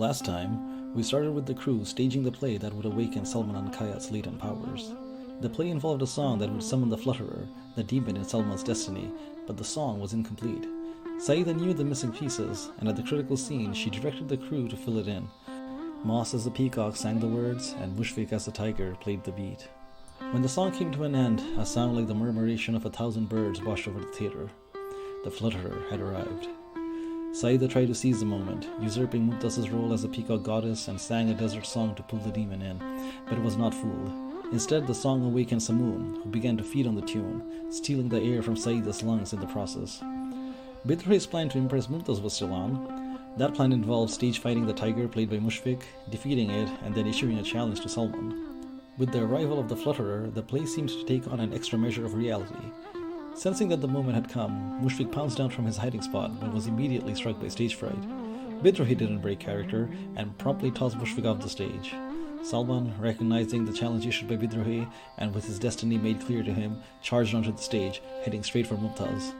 Last time, we started with the crew staging the play that would awaken Salman and Kayat's latent powers. The play involved a song that would summon the Flutterer, the demon in Salman's destiny, but the song was incomplete. Saeeda knew the missing pieces, and at the critical scene, she directed the crew to fill it in. Moss as the peacock sang the words, and Mushfiq as the tiger played the beat. When the song came to an end, a sound like the murmuration of 1,000 birds washed over the theatre. The Flutterer had arrived. Saeeda tried to seize the moment, usurping Mumtaz's role as the peacock goddess, and sang a desert song to pull the demon in, but it was not fooled. Instead, the song awakened Samun, who began to feed on the tune, stealing the air from Saeeda's lungs in the process. Bidrohi's plan to impress Mumtaz was still on. That plan involved stage fighting the tiger played by Mushfiq, defeating it, and then issuing a challenge to Salman. With the arrival of the Flutterer, the play seemed to take on an extra measure of reality. Sensing that the moment had come, Mushfiq pounced down from his hiding spot but was immediately struck by stage fright. Bidrohi didn't break character and promptly tossed Mushfiq off the stage. Salman, recognizing the challenge issued by Bidrohi and with his destiny made clear to him, charged onto the stage, heading straight for Mumtaz.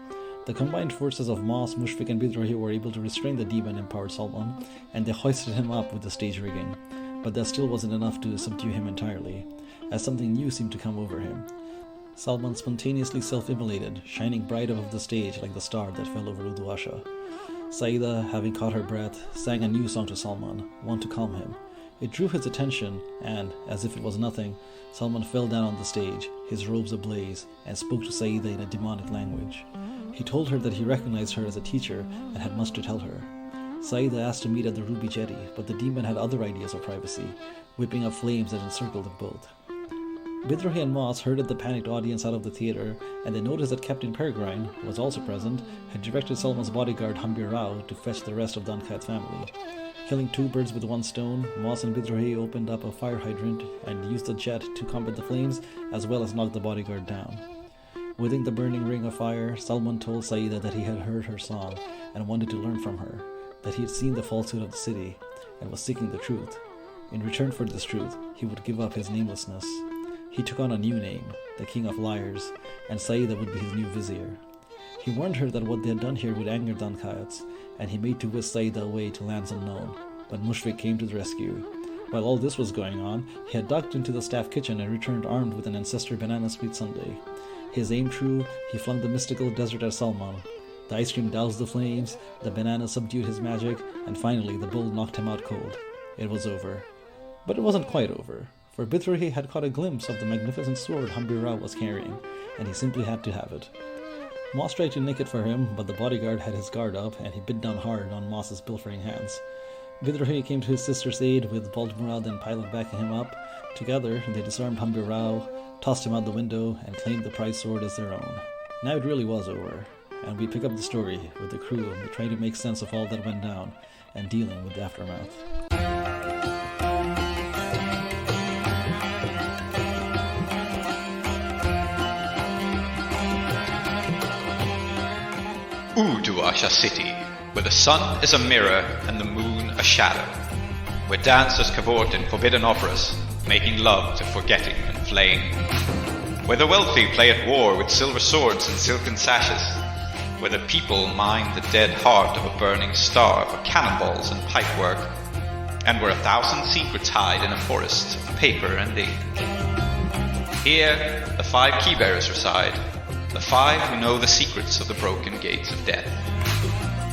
The combined forces of Moss, Mushfiq and Bidrohi were able to restrain the demon-empowered Salman, and they hoisted him up with the stage rigging. But that still wasn't enough to subdue him entirely, as something new seemed to come over him. Salman spontaneously self-immolated, shining bright above the stage like the star that fell over Uduasha. Saeeda, having caught her breath, sang a new song to Salman, one to calm him. It drew his attention, and, as if it was nothing, Salman fell down on the stage, his robes ablaze, and spoke to Saeeda in a demonic language. He told her that he recognized her as a teacher and had much to tell her. Saeeda asked to meet at the Ruby Jetty, but the demon had other ideas of privacy, whipping up flames that encircled them both. Bidrohi and Moss herded the panicked audience out of the theatre, and they noticed that Captain Peregrine, who was also present, had directed Salman's bodyguard Hambir Rao to fetch the rest of the Ankayat family. Killing two birds with one stone, Moss and Bidrohi opened up a fire hydrant and used the jet to combat the flames, as well as knock the bodyguard down. Within the burning ring of fire, Salman told Saeeda that he had heard her song and wanted to learn from her, that he had seen the falsehood of the city and was seeking the truth. In return for this truth, he would give up his namelessness. He took on a new name, the King of Liars, and Saeeda would be his new vizier. He warned her that what they had done here would anger the Ankayats, and he made to whisk Saeeda away to lands unknown, but Mushfiq came to the rescue. While all this was going on, he had ducked into the staff kitchen and returned armed with an ancestor banana sweet sundae. His aim true, he flung the mystical desert at Salman. The ice cream doused the flames, the banana subdued his magic, and finally the bull knocked him out cold. It was over. But it wasn't quite over, for Bidrohi had caught a glimpse of the magnificent sword Hambir Rao was carrying, and he simply had to have it. Moss tried to nick it for him, but the bodyguard had his guard up, and he bit down hard on Moss's pilfering hands. Bidrohi came to his sister's aid, with Baldmurad and Pilot backing him up. Together, they disarmed Hambir Rao, tossed him out the window, and claimed the prize sword as their own. Now it really was over, and we pick up the story with the crew trying to make sense of all that went down and dealing with the aftermath. Uduasha City, where the sun is a mirror and the moon a shadow, where dancers cavort in forbidden operas, making love to forgetting and flame, where the wealthy play at war with silver swords and silken sashes, where the people mine the dead heart of a burning star for cannonballs and pipework, and where 1,000 secrets hide in a forest of paper and ink. Here, the 5 keybearers reside, the 5 who know the secrets of the broken gates of death.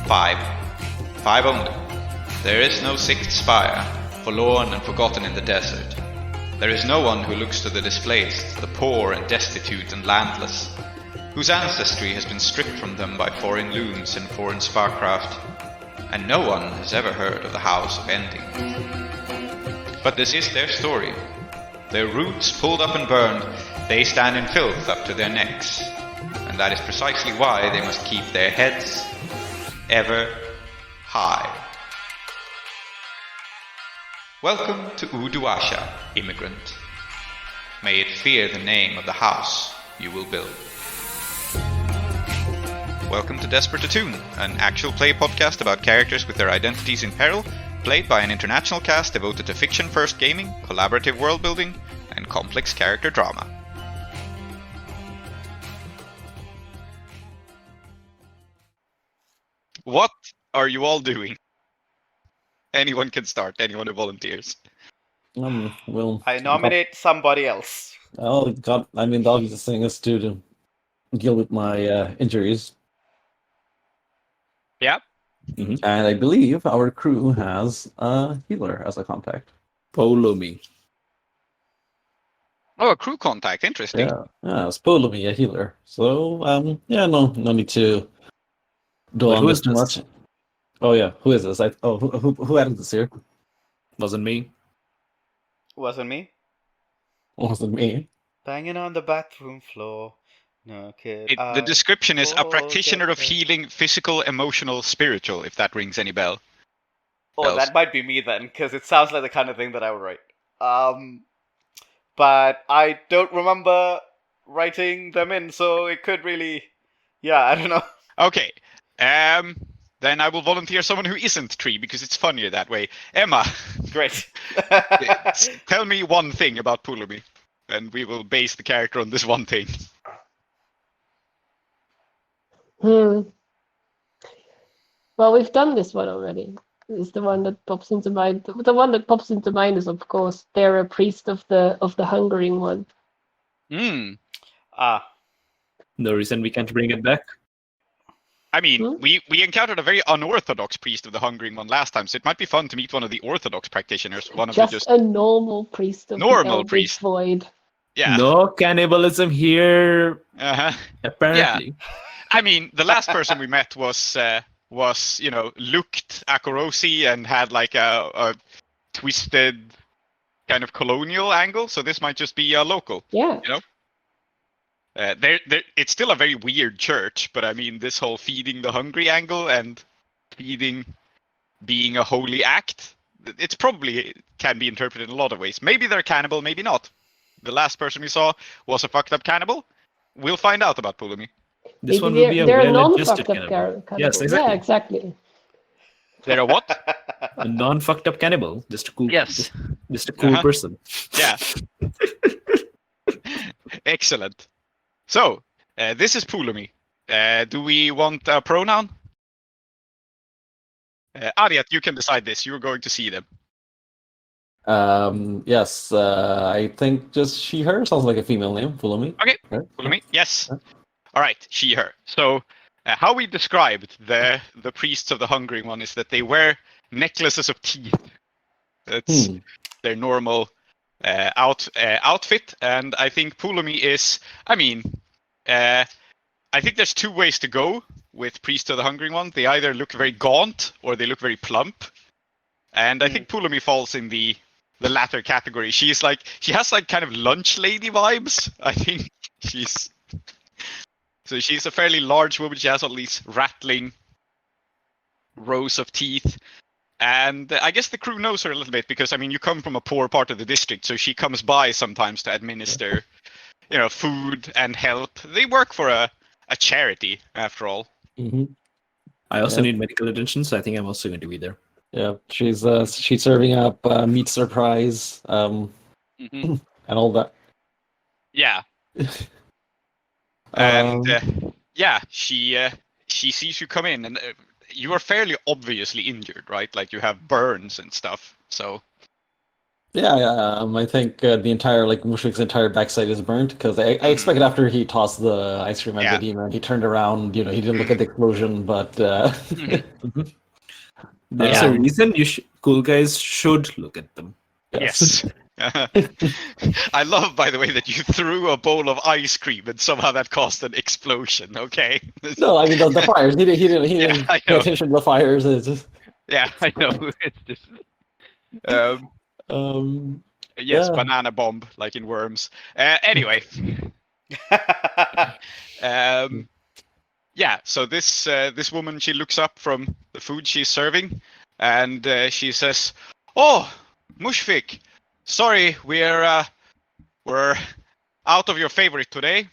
5 only. There is no 6th spire, forlorn and forgotten in the desert. There is no one who looks to the displaced, the poor and destitute and landless, whose ancestry has been stripped from them by foreign looms and foreign sparcraft, and no one has ever heard of the House of Ending. But this is their story. Their roots pulled up and burned, they stand in filth up to their necks, and that is precisely why they must keep their heads ever high. Welcome to Uduasha, immigrant. May it fear the name of the house you will build. Welcome to Desperate Attune, an actual play podcast about characters with their identities in peril, played by an international cast devoted to fiction-first gaming, collaborative world-building, and complex character drama. What are you all doing? Anyone can start. Anyone who volunteers. Well, I nominate somebody else. well, I mean, the obvious thing is to deal with my injuries. Yeah. And I believe our crew has a healer as a contact. Follow me. Oh, a crew contact. Interesting. Yeah, it's me, a healer. So, no need to dwell Wait, on who this is too this? much. Oh yeah, who is this? Who added this here? Wasn't me. Wasn't me. Wasn't me. Banging on the bathroom floor. No kid. The description is a Oh, practitioner of okay. healing, physical, emotional, spiritual. If that rings any bell. Oh, bells. that might be me then, because it sounds like the kind of thing that I would write. But I don't remember writing them in, so it could really. Yeah, I don't know. Okay. Then I will volunteer someone who isn't Tree because it's funnier that way. Emma, Great. tell me one thing about Pulumi, and we will base the character on this one thing. Well, we've done this one already. It's the one that pops into mind. The one that pops into mind is, of course, they're a priest of the hungering one. Hmm. No reason we can't bring it back. I mean, we encountered a very unorthodox priest of the Hungering one last time, so it might be fun to meet one of the orthodox practitioners. One of the Just a normal priest of Normal the Eldritch priest. Void. Yeah. No cannibalism here, Uh-huh. apparently. I mean, the last person we met was looked Akorosi and had like a twisted kind of colonial angle. So this might just be a local. Yeah. You know. It's still a very weird church, but I mean, this whole feeding the hungry angle and feeding being a holy act, it's probably can be interpreted in a lot of ways. Maybe they're cannibal, maybe not. The last person we saw was a fucked up cannibal. We'll find out about Pulumi. This Maybe one will be a they're well-adjusted non-fucked up cannibal. cannibal. Yes, exactly. Yeah, exactly. They're a what? A non-fucked up cannibal. Just a cool. Yes. Just a cool person. Yeah. Excellent. So, this is Pulumi. Do we want a pronoun? Aadiyat, you can decide this. You're going to see them. Yes, I think just she, her sounds like a female name, Pulumi. Okay, Right? Pulumi, yes. All right, she, her. So, how we described the priests of the Hungering one is that they wear necklaces of teeth. That's their normal outfit, and I think Pulumi is. I mean, I think there's two ways to go with priests of the Hungering one. They either look very gaunt or they look very plump, and I think Pulumi falls in the latter category. She has like kind of lunch lady vibes. I think she's a fairly large woman. She has all these rattling rows of teeth. And I guess the crew knows her a little bit because, I mean, you come from a poor part of the district, so she comes by sometimes to administer, food and help. They work for a charity, after all. Mm-hmm. I also need medical attention, so I think I'm also going to be there. Yeah, she's serving up meat surprise, and all that. Yeah. And she sees you come in, and you are fairly obviously injured, right? Like you have burns and stuff. So. Yeah. I think the entire Mushfiq's entire backside is burnt because I expected after he tossed the ice cream at the demon, he turned around. He didn't look at the explosion, but. There's a reason cool guys should look at them. Yes. I love, by the way, that you threw a bowl of ice cream and somehow that caused an explosion. Okay. No, I mean the fires. He didn't pay attention to the fires. It's just... Yeah, I know. It's just. Yes, banana bomb, like in Worms. Anyway. So this woman, she looks up from the food she's serving, and she says, "Oh, Mushfiq, sorry, we're out of your favorite today."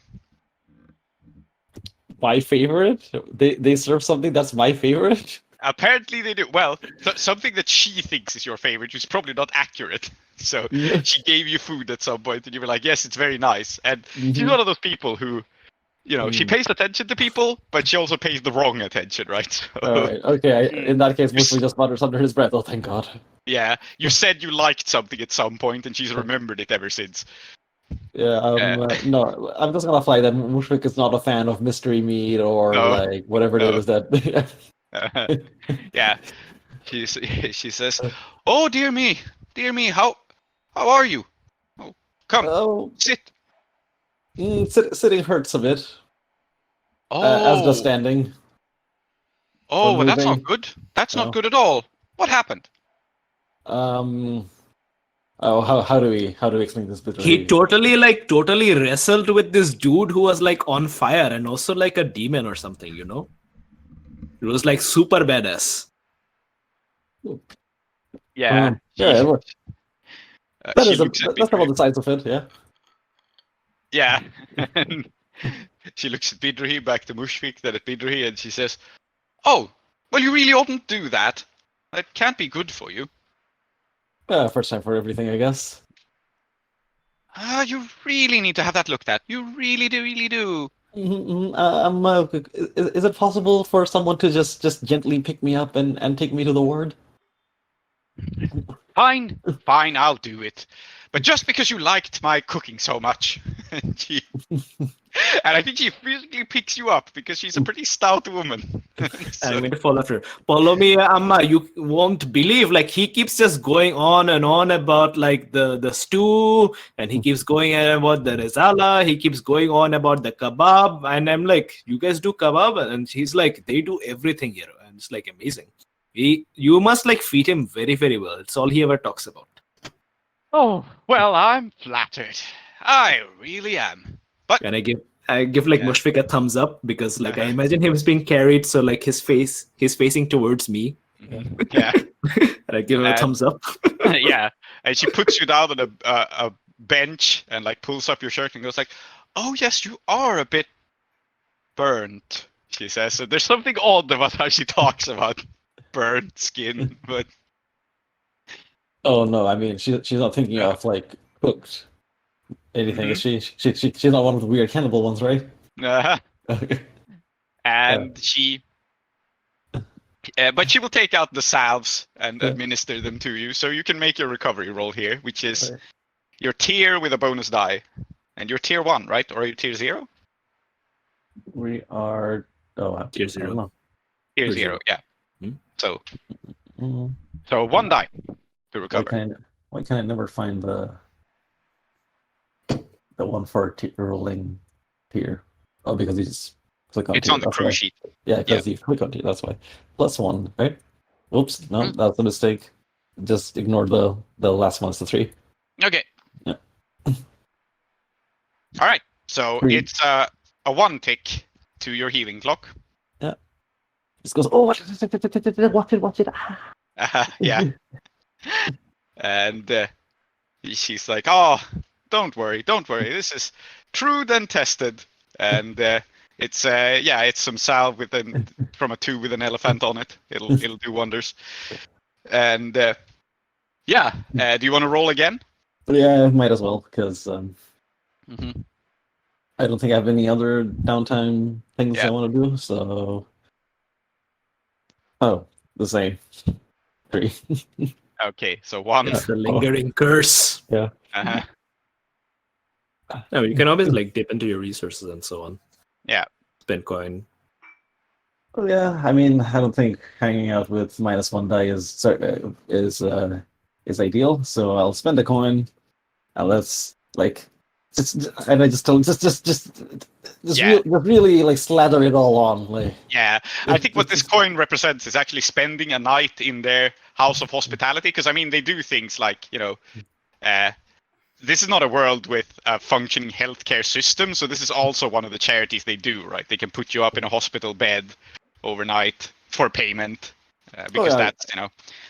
My favorite? They serve something that's my favorite? Apparently they do. Well, something that she thinks is your favorite, which is probably not accurate. So she gave you food at some point, and you were like, "Yes, it's very nice." And she's one of those people who she pays attention to people, but she also pays the wrong attention, right? So, All right. Okay. In that case, Mushfiq just mutters under his breath. Oh, thank God. yeah, you said you liked something at some point, and she's remembered it ever since. Yeah. No, I'm just gonna flag that Mushfiq is not a fan of mystery meat or No. like whatever it is that. Yeah, she says, "Oh dear me, how are you? Oh, come, Oh, sit." sitting hurts a bit. Oh, As does standing. well, that's moving. not good. That's No. not good at all. What happened? Oh, how do we explain this bit? He totally wrestled with this dude who was like on fire and also like a demon or something, you know? It was like super badass. Yeah, yeah. That's looks at about the size of it. Yeah. Yeah. And she looks at Bidrohi, back to Mushfiq, then at Bidrohi, and she says, "Oh, well, you really oughtn't do that. That can't be good for you." First time for everything, I guess. You really need to have that looked at. You really do. Is it possible for someone to just gently pick me up and take me to the ward? Fine, I'll do it. But just because you liked my cooking so much, and I think she physically picks you up because she's a pretty stout woman. So, I'm going to follow through. Follow me, Amma. You won't believe. Like he keeps just going on and on about like the stew, and he keeps going on about the rezala. He keeps going on about the kebab, and I'm like, "You guys do kebab?" And he's like, "They do everything here," and it's like amazing. You must like feed him very, very well. It's all he ever talks about. Oh, well, I'm flattered. I really am. But and I give like Mushfiq a thumbs up because like I imagine him as being carried, so like he's facing towards me. Yeah. And I give him a thumbs up. Yeah. And she puts you down on a bench and like pulls up your shirt and goes like, "Oh yes, you are a bit burnt," she says. So there's something odd about how she talks about burnt skin, but oh no, I mean she's not thinking of like cooked anything. Is she? She's not one of the weird cannibal ones, right? Okay. And she but she will take out the salves and administer them to you, so you can make your recovery roll here, which is your tier with a bonus die. And you're tier 1, right? Or are you tier 0? We are tier 0. Tier 0, yeah. So, Mm-hmm. So 1 die to recover. Why can I never find the one for rolling tier? Oh, because you just click on. It's on the crew sheet. Yeah, because you click on tier. That's why. +1, right? Oops, no, that's a mistake. Just ignore the last one. It's the 3. Okay. Yeah. All right. So 3. It's a 1 tick to your healing clock. Yeah. Just goes. Oh, watch it. Yeah. And she's like, "Oh, don't worry. This is true and tested." And it's some salve from a tube with an elephant on it. It'll do wonders. And do you want to roll again? Yeah, might as well because I don't think I have any other downtime things I want to do. So, the same. 3. Okay, so 1. It's the lingering curse. Yeah. No, you can always like dip into your resources and so on. Yeah. Spend coin. Well, yeah, I mean, I don't think hanging out with -1 die is ideal. So I'll spend a coin, and let's like, really like slather it all on. Like, yeah, I think what this coin represents is actually spending a night in their house of hospitality. Because I mean, they do things like this is not a world with a functioning healthcare system, so this is also one of the charities they do, right? They can put you up in a hospital bed overnight for payment, because that's,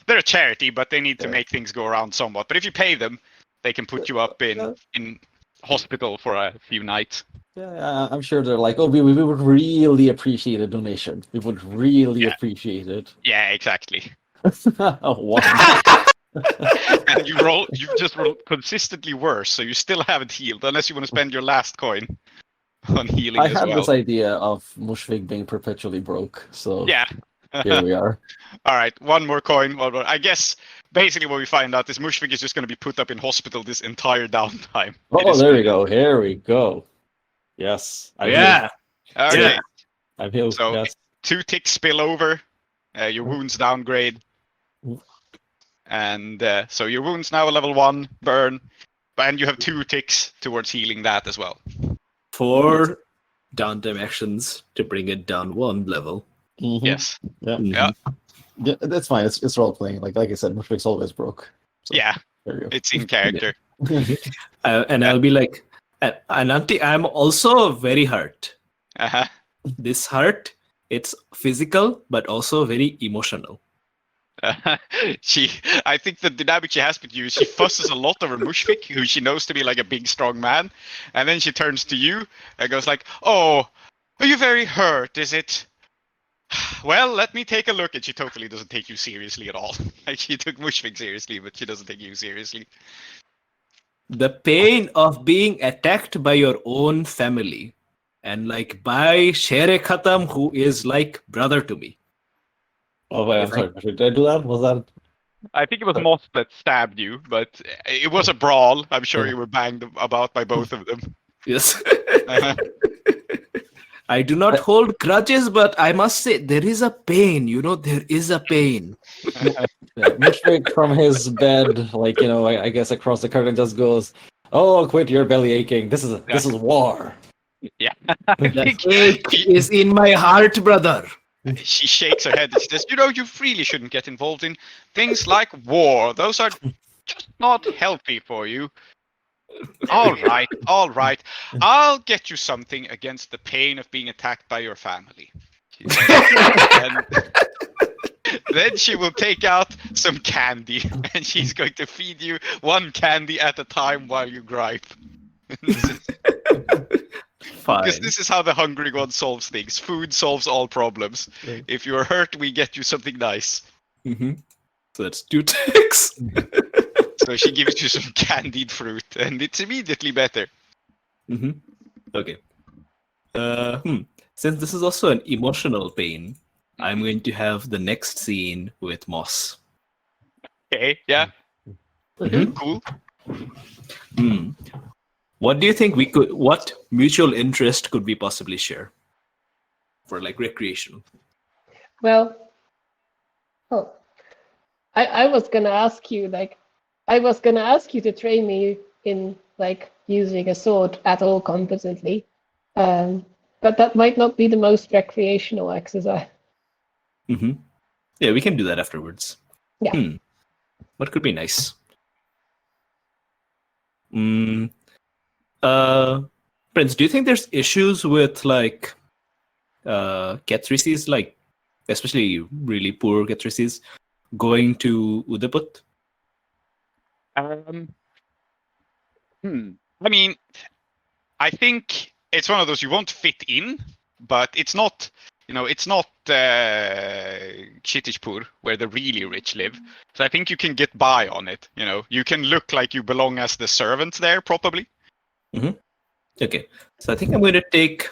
they're a charity, but they need to make things go around somewhat. But if you pay them, they can put you up in hospital for a few nights. Yeah, I'm sure they're like, oh, we would really appreciate a donation. We would really appreciate it. Yeah, exactly. Oh, wow. And you just roll consistently worse, so you still haven't healed, unless you want to spend your last coin. on healing I as had well. this idea of Mushfiq being perpetually broke, so Yeah. here we are. All right, one more coin. I guess basically what we find out is Mushfiq is just going to be put up in hospital this entire downtime. Oh, there we go. Here we go. Yes. I'm Yeah. Okay. Yeah. I'm healed. So Yes. 2 ticks spill over. Your wounds downgrade. And so your wounds now are level 1, burn. And you have 2 ticks towards healing that as well. 4 downtime actions to bring it down 1 level. Mhm. Yes. Yeah. Yeah. Yeah, that's fine. It's role playing. Like I said, Mushfiq's always broke. So, Yeah. there you go. It's in character. And I'll be like, and Auntie, I'm also very hurt. Uh-huh. This hurt, it's physical, but also very emotional. I think the dynamic she has with you is she fusses a lot over Mushfiq, who she knows to be like a big, strong man, and then she turns to you and goes like, "Oh, are you very hurt? Is it? Well, let me take a look." And she totally doesn't take you seriously at all. Like she took Mushfiq seriously, but she doesn't take you seriously. The pain of being attacked by your own family, and like by Shere Khatam, who is like brother to me. Oh wait, I'm sorry. Did I do that? Was that? I think it was Moss that stabbed you, but it was a brawl. I'm sure you were banged about by both of them. Yes. Uh-huh. I do not hold grudges, but I must say there is a pain. There is a pain. Yeah, Mushfiq from his bed, like I guess across the curtain, just goes, "Oh, quit your belly aching. This is war." Yeah. The ache is in my heart, brother. She shakes her head and she says, "You really shouldn't get involved in things like war. Those are just not healthy for you." All right. I'll get you something against the pain of being attacked by your family. She says. And then she will take out some candy and she's going to feed you 1 candy at a time while you gripe. Fine. Because this is how the hungry one solves things. Food solves all problems. Yeah. If you're hurt, we get you something nice. Mm-hmm. So that's 2 ticks. So she gives you some candied fruit, and it's immediately better. Mm-hmm. Okay. Since this is also an emotional pain, I'm going to have the next scene with Moss. Okay, yeah. Mhm. Cool. What do you think what mutual interest could we possibly share for like recreation? Well, I was gonna ask you to train me in like using a sword at all competently, but that might not be the most recreational exercise. Mm-hmm. Yeah, we can do that afterwards. Yeah. What could be nice? Prince, do you think there's issues with like Ketrisis, like especially really poor Ketrisis, going to Udaput? I mean, I think it's one of those you won't fit in, but it's not, it's not Kshitijpur where the really rich live. So I think you can get by on it. You can look like you belong as the servant there, probably. Okay, so I think I'm going to take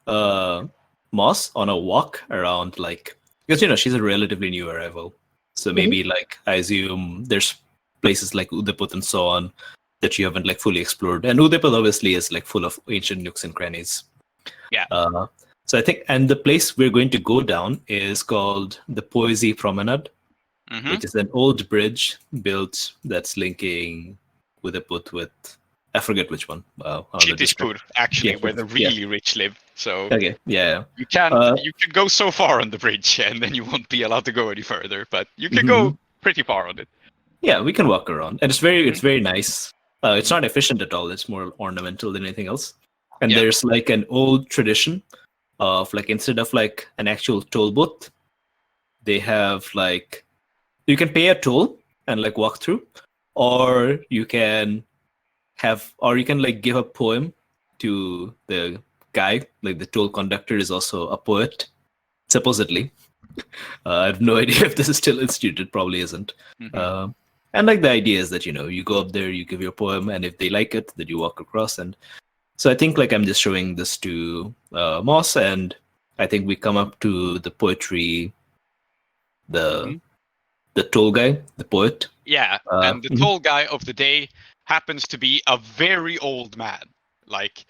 Moss on a walk around, like, because she's a relatively new arrival. So maybe like I assume there's places like Udaput and so on that you haven't like fully explored, and Udaput obviously is like full of ancient nooks and crannies. Yeah. So I think, and the place we're going to go down is called the Poesy Promenade, which is an old bridge built that's linking Udaput with, I forget which one. Kshitijpur, actually, Yeah, where the really rich live. So okay, yeah. you can go so far on the bridge, and then you won't be allowed to go any further. But you can go pretty far on it. Yeah, we can walk around, and it's very nice. It's not efficient at all. It's more ornamental than anything else. And there's like an old tradition of like, instead of like an actual toll booth, they have like, you can pay a toll and like walk through, or you can like give a poem to the guy. Like the toll conductor is also a poet, supposedly. I have no idea if this is still instituted. Probably isn't. And like the idea is that you go up there, you give your poem, and if they like it, then you walk across. And So I think like I'm just showing this to Moss, and I think we come up to the poetry, the tall guy, the poet. Yeah, and the tall guy of the day happens to be a very old man, like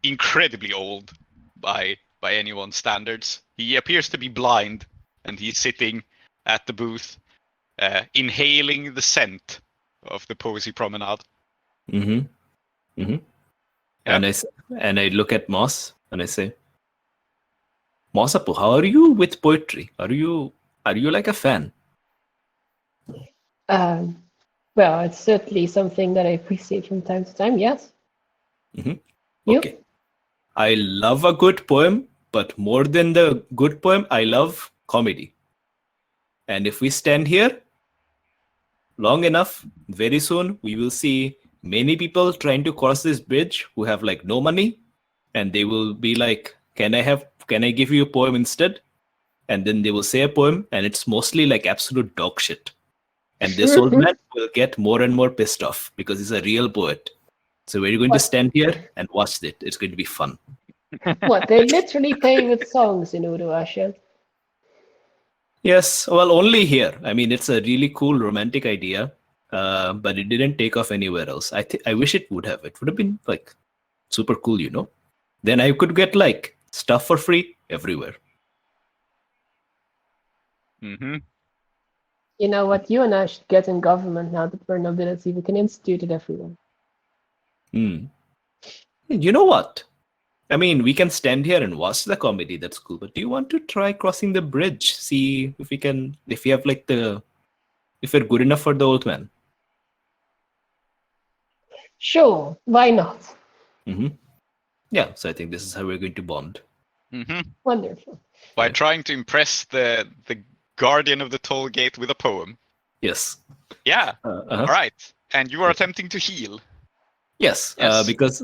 incredibly old by anyone's standards. He appears to be blind, and he's sitting at the booth, inhaling the scent of the Poesy Promenade. Mm-hmm. Mm-hmm. Yeah. And I look at Moss and I say, Mossapo, how are you with poetry? Are you like a fan? Well, it's certainly something that I appreciate from time to time. Yes. Mm-hmm. You? Okay. I love a good poem, but more than the good poem, I love comedy. And if we stand here long enough, very soon we will see many people trying to cross this bridge who have like no money, and they will be like, can I give you a poem instead? And then they will say a poem, and it's mostly like absolute dog shit. And this old man will get more and more pissed off because he's a real poet. So we're going to stand here and watch it. It's going to be fun. What, they literally pay with songs in Urushian? Yes, well, only here. I mean, it's a really cool romantic idea, but it didn't take off anywhere else. I wish it would have. It would have been like super cool, you know. Then I could get like stuff for free everywhere. Mm-hmm. You know what? You and I should get in government now that we're nobility. We can institute it everywhere. You know what? I mean, we can stand here and watch the comedy. That's cool. But do you want to try crossing the bridge? See if we can, if we have like if we're good enough for the old man. Sure, why not? Mm-hmm. Yeah, so I think this is how we're going to bond. Mm-hmm. Wonderful. By trying to impress the guardian of the toll gate with a poem. Yes. Yeah. All right. And you are attempting to heal. Yes. Because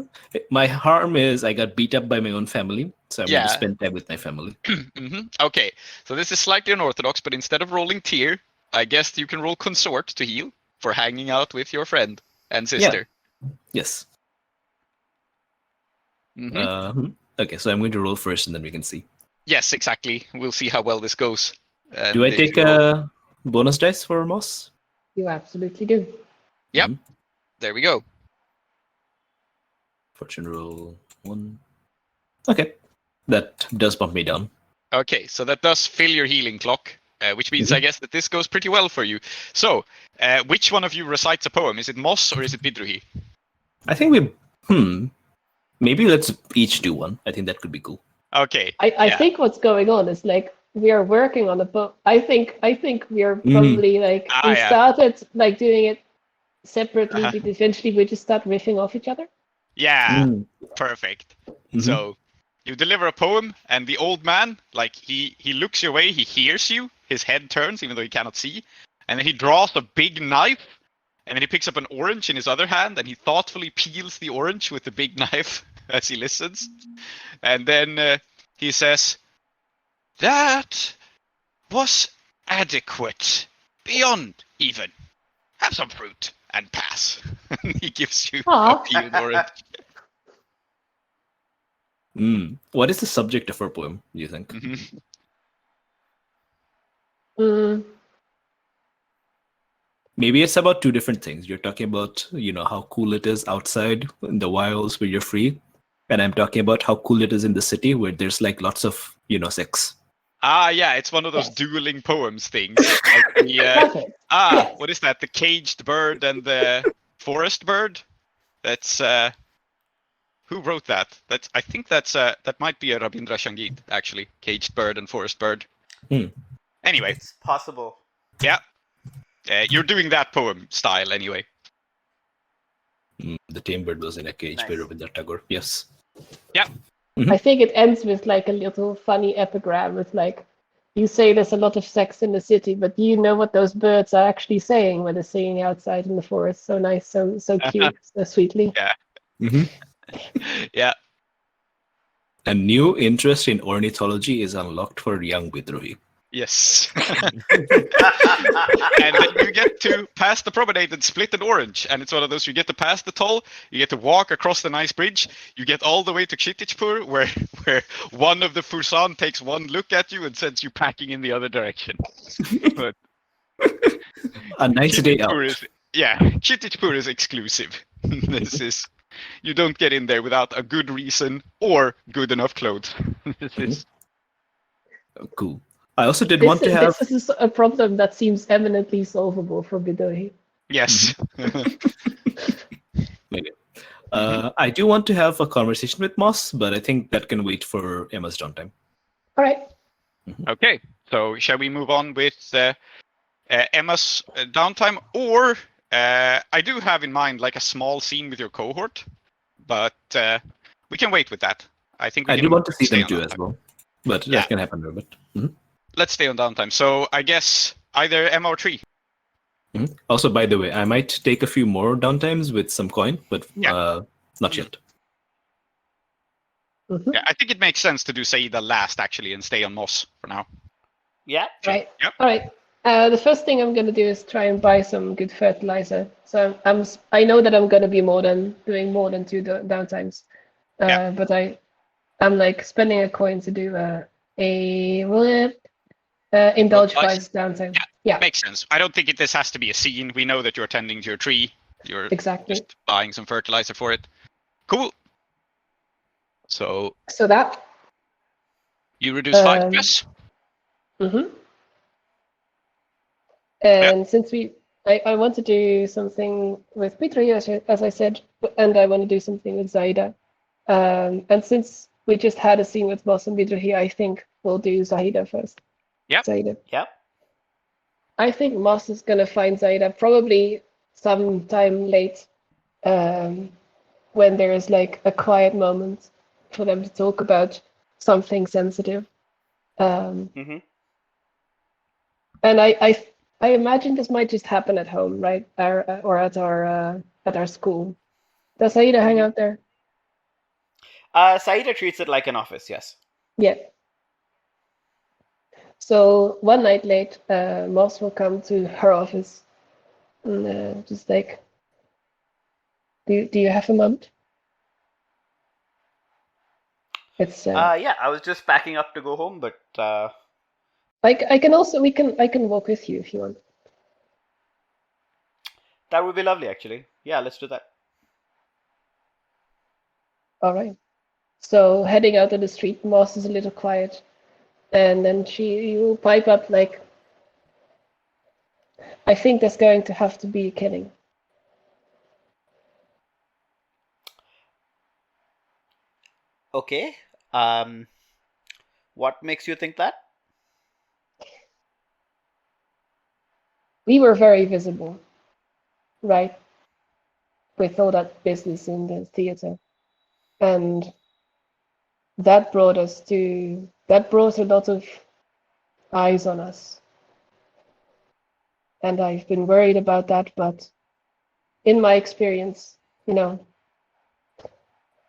my harm is I got beat up by my own family, so I'm going to spend time with my family. Mm-hmm. Okay, so this is slightly unorthodox, but instead of rolling tear, I guess you can roll consort to heal for hanging out with your friend and sister. Yeah. Yes. Mm-hmm. Okay, so I'm going to roll first and then we can see. Yes, exactly. We'll see how well this goes. And do I take a bonus dice for Moss? You absolutely do. Yep. There we go. Fortune roll 1. Okay. That does bump me down. Okay, so that does fill your healing clock, which means I guess that this goes pretty well for you. So, which one of you recites a poem? Is it Moss or is it Bidrohi? I think maybe let's each do one. I think that could be cool. Okay. I think what's going on is like we are working on a book. I think we are probably like we started like doing it separately, but eventually we just start riffing off each other. Yeah, perfect. So you deliver a poem, and the old man, like he looks your way, he hears you, his head turns even though he cannot see, and then he draws a big knife, and then he picks up an orange in his other hand, and he thoughtfully peels the orange with the big knife as he listens, and then he says, "That was adequate, beyond even. Have some fruit and pass." He gives you a peeled orange. What is the subject of our poem, do you think? Maybe it's about two different things. You're talking about, how cool it is outside in the wilds where you're free. And I'm talking about how cool it is in the city where there's like lots of, sex. Yeah, it's one of those dueling poems things. Like what is that? The caged bird and the forest bird? That's who wrote that? I think that might be a Rabindra Sangeet, actually. Caged bird and forest bird. Anyway. It's possible. Yeah. You're doing that poem style anyway. The tame bird was in a cage by Rabindra Tagore. Yes. Yeah. I think it ends with like a little funny epigram with like, you say there's a lot of sex in the city, but do you know what those birds are actually saying when they're singing outside in the forest? So nice, so cute, so sweetly. Yeah. Yeah. A new interest in ornithology is unlocked for young Bidrohi. Yes. And then you get to pass the promenade and split an orange. And it's one of those, you get to pass the toll, you get to walk across the nice bridge, you get all the way to Chittichpur, where one of the Fursan takes one look at you and sends you packing in the other direction. But A nice day out. Chittichpur is exclusive. This is, you don't get in there without a good reason or good enough clothes. This is Cool. I also did want to have. This is a problem that seems eminently solvable for Bidrohi. yes. Maybe. I do want to have a conversation with Moss, but I think that can wait for Emma's downtime. All right. Okay, so shall we move on with Emma's downtime? Or I do have in mind like a small scene with your cohort, but we can wait with that. I think I do want to see them too downtime. as well, but Yeah. that can happen a bit. Let's stay on downtime. So I guess either Emma or Tree. Also, by the way, I might take a few more downtimes with some coin, but Yeah. not yet. Mhm. Yeah, I think it makes sense to do Saeeda last actually and stay on Moss for now. Yeah. Right. Yep. All right. The first thing I'm going to do is try and buy some good fertilizer. So I know that I'm going to be doing more than 2 downtimes. Yeah. But I'm like spending a coin to do indulge Nice. price downtime. Yeah, Makes sense. I don't think this has to be a scene. We know that you're tending to your tree. You're exactly. just buying some fertilizer for it. Cool. So So that. you reduce 5, yes? Mm-hmm. And since I want to do something with Bidrohi, as I said, and I want to do something with Saeeda. And since we just had a scene with Moss and Bidrohi, I think we'll do Saeeda first. Yep. Saeeda. Yep. I think Moss is going to find Saeeda probably sometime late when there is like a quiet moment for them to talk about something sensitive. Mm-hmm. And I imagine this might just happen at home, right? Or at our school. Does Saeeda hang out there? Saeeda treats it like an office, yes. Yeah. So one night late, Moss will come to her office and just like, do you have a moment? It's Yeah, I was just packing up to go home, but I can also I can walk with you if you want. that would be lovely, actually. Yeah, let's do that. All right. So heading out on the street, Moss is a little quiet, and then you will pipe up like, I think there's going to have to be a killing. Okay. What makes you think that? We were very visible, right? With all that business in the theater, and that brought a lot of eyes on us. And I've been worried about that, but in my experience, the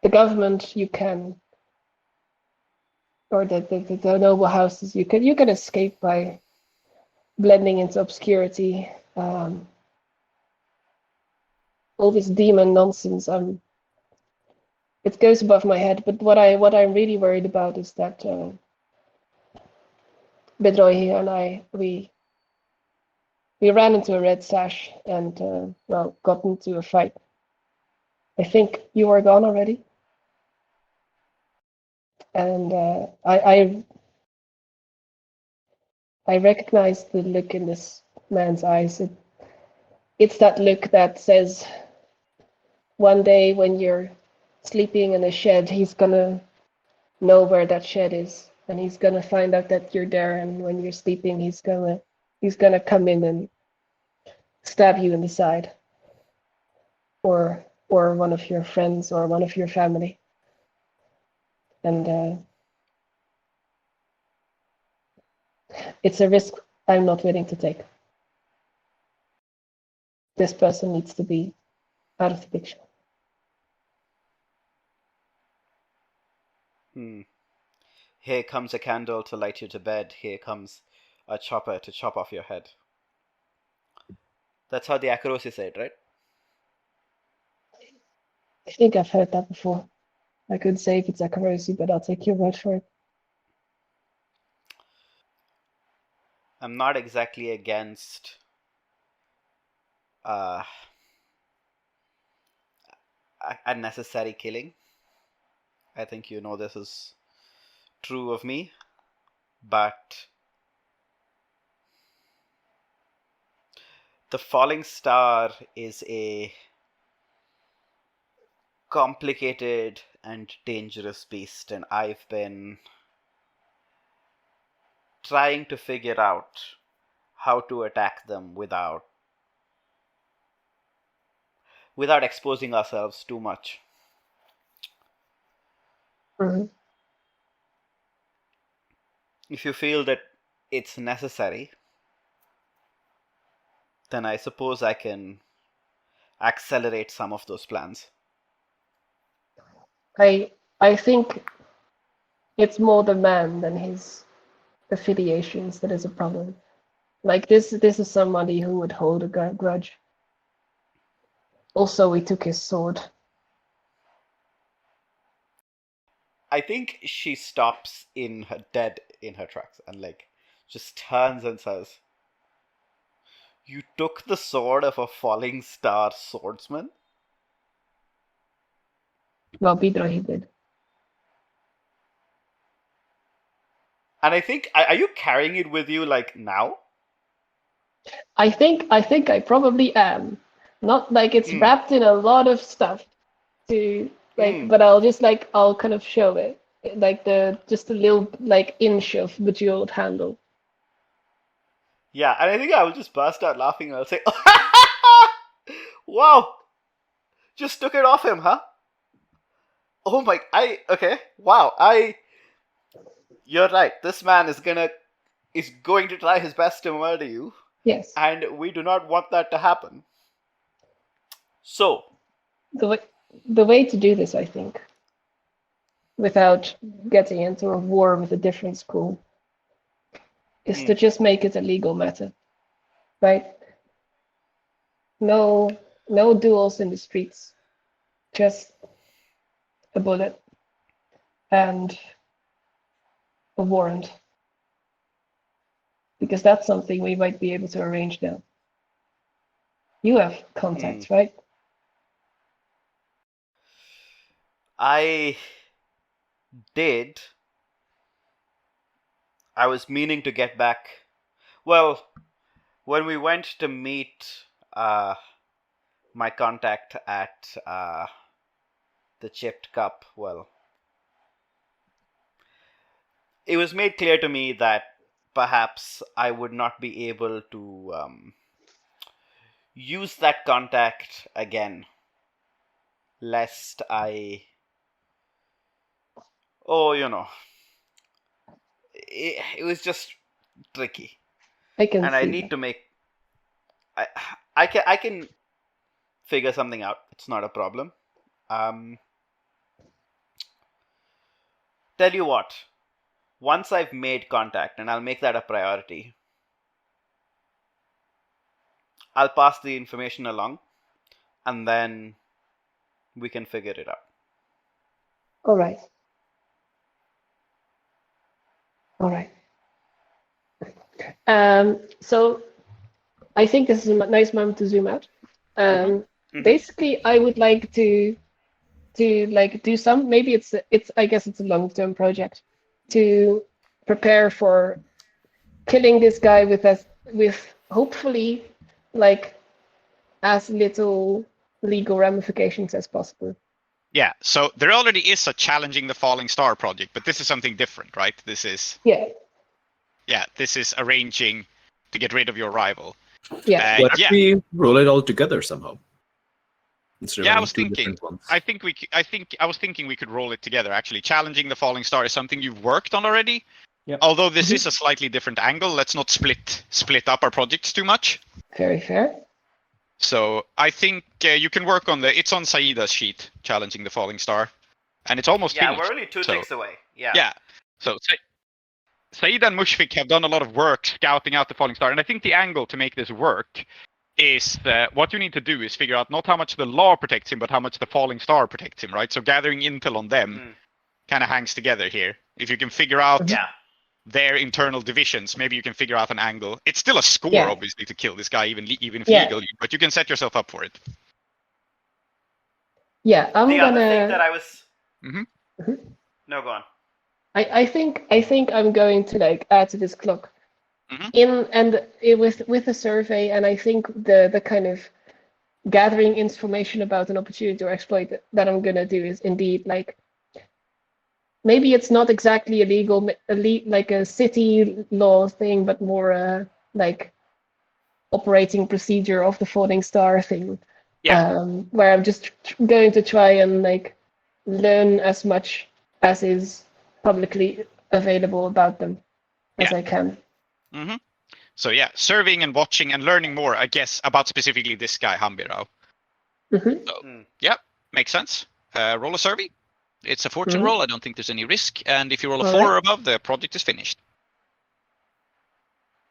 government or the noble houses, you can escape by blending into obscurity. All this demon nonsense, it goes above my head. But what I'm really worried about is that Bidrohi and we ran into a red sash and got into a fight. I think you were gone already, and I recognized the look in this man's eyes. It's that look that says, one day when you're sleeping in a shed, he's gonna know where that shed is, and he's gonna find out that you're there. And when you're sleeping, he's gonna come in and stab you in the side, or one of your friends or one of your family. And it's a risk I'm not willing to take. This person needs to be out of the picture. Here comes a candle to light you to bed. Here comes a chopper to chop off your head. That's how the Akarosi said, right? I think I've heard that before. I couldn't say if it's Akarosi, but I'll take your word for it. I'm not exactly against unnecessary killing. I think you know this is true of me, but the falling star is a complicated and dangerous beast, and I've been trying to figure out how to attack them without exposing ourselves too much. Mm-hmm. If you feel that it's necessary, then I suppose I can accelerate some of those plans. I think it's more the man than his affiliations that is a problem. Like this is somebody who would hold a grudge. Also, we took his sword. I think she stops dead in her tracks and just turns and says, "You took the sword of a falling star swordsman?" Well, Bidrohi did. And I think, are you carrying it with you now? I think I probably am. Not like it's wrapped in a lot of stuff to but I'll kind of show it. Just a little inch of bejeweled handle. Yeah, and I think I will just burst out laughing and I'll say, "Wow! Just took it off him, huh? Oh my, okay, wow, you're right. This man is going to try his best to murder you. Yes. And we do not want that to happen. So, the way to do this, I think, without getting into a war with a different school, is to just make it a legal matter, right? No duels in the streets, just a bullet and a warrant, because that's something we might be able to arrange now. You have contacts, right? I did. I was meaning to get back. Well, when we went to meet my contact at the Chipped Cup, well, it was made clear to me that perhaps I would not be able to use that contact again, lest I... Oh, it was just tricky. I need to make... I can figure something out. It's not a problem. Tell you what, once I've made contact, and I'll make that a priority, I'll pass the information along, and then we can figure it out. All right. So I think this is a nice moment to zoom out. Basically, I would like to do some. Maybe it's I guess it's a long-term project to prepare for killing this guy with hopefully as little legal ramifications as possible. Yeah, so there already is a Challenging the Falling Star project, but this is something different, right? This is... Yeah, this is arranging to get rid of your rival. Yeah. Why don't we roll it all together somehow? I was thinking. I was thinking we could roll it together. Actually, Challenging the Falling Star is something you've worked on already. Yep. Although this is a slightly different angle, let's not split up our projects too much. Very fair. So I think you can work on it's on Saeeda's sheet, Challenging the Falling Star, and it's almost finished. We're only two ticks away. Yeah. Yeah. So Saeeda and Mushfiq have done a lot of work scouting out the falling star, and I think the angle to make this work is what you need to do is figure out not how much the law protects him, but how much the falling star protects him, right? So gathering intel on them kind of hangs together here. If you can figure out their internal divisions, maybe you can figure out an angle. It's still a score, obviously, to kill this guy, even if legal, but you can set yourself up for it. Yeah, other thing that I was. No, go on. I think I'm going to like add to this clock with the survey, and I think the kind of gathering information about an opportunity or exploit that I'm gonna do is indeed like maybe it's not exactly illegal, like a city law thing, but more like operating procedure of the falling star thing. Yeah. Where I'm just going to try and like learn as much as is publicly available about them as I can. So surveying and watching and learning more, I guess, about specifically this guy, Hambirao. So, makes sense. Roll a survey. It's a fortune roll. I don't think there's any risk. And if you roll a 4 or above, the project is finished.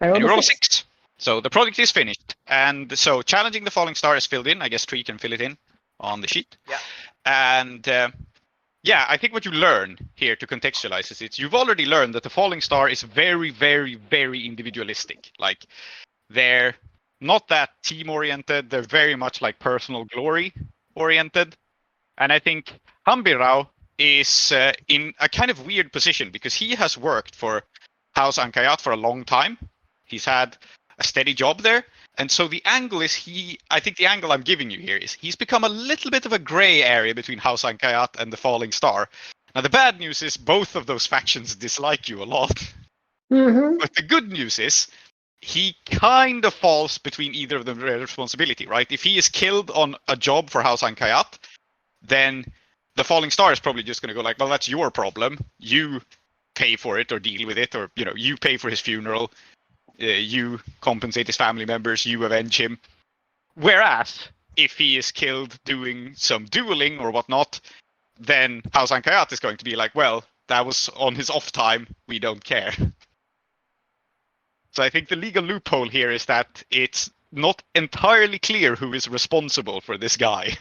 And you roll a 6. So the project is finished. And so challenging the falling star is filled in. I guess Tree can fill it in on the sheet. Yeah. And I think what you learn here to contextualize is you've already learned that the falling star is very, very, very individualistic. Like, they're not that team-oriented. They're very much like personal glory-oriented. And I think Hambirao is in a kind of weird position because he has worked for House Ankayat for a long time. He's had a steady job there. And so the angle is I think the angle I'm giving you here is he's become a little bit of a gray area between House Ankayat and the Falling Star. Now, the bad news is both of those factions dislike you a lot. But the good news is he kind of falls between either of them responsibility, right? If he is killed on a job for House Ankayat, then the Falling Star is probably just going to go like, well, that's your problem. You pay for it or deal with it, or, you pay for his funeral. You compensate his family members, you avenge him. Whereas, if he is killed doing some dueling or whatnot, then House Ankayat is going to be like, well, that was on his off time, we don't care. So I think the legal loophole here is that it's not entirely clear who is responsible for this guy.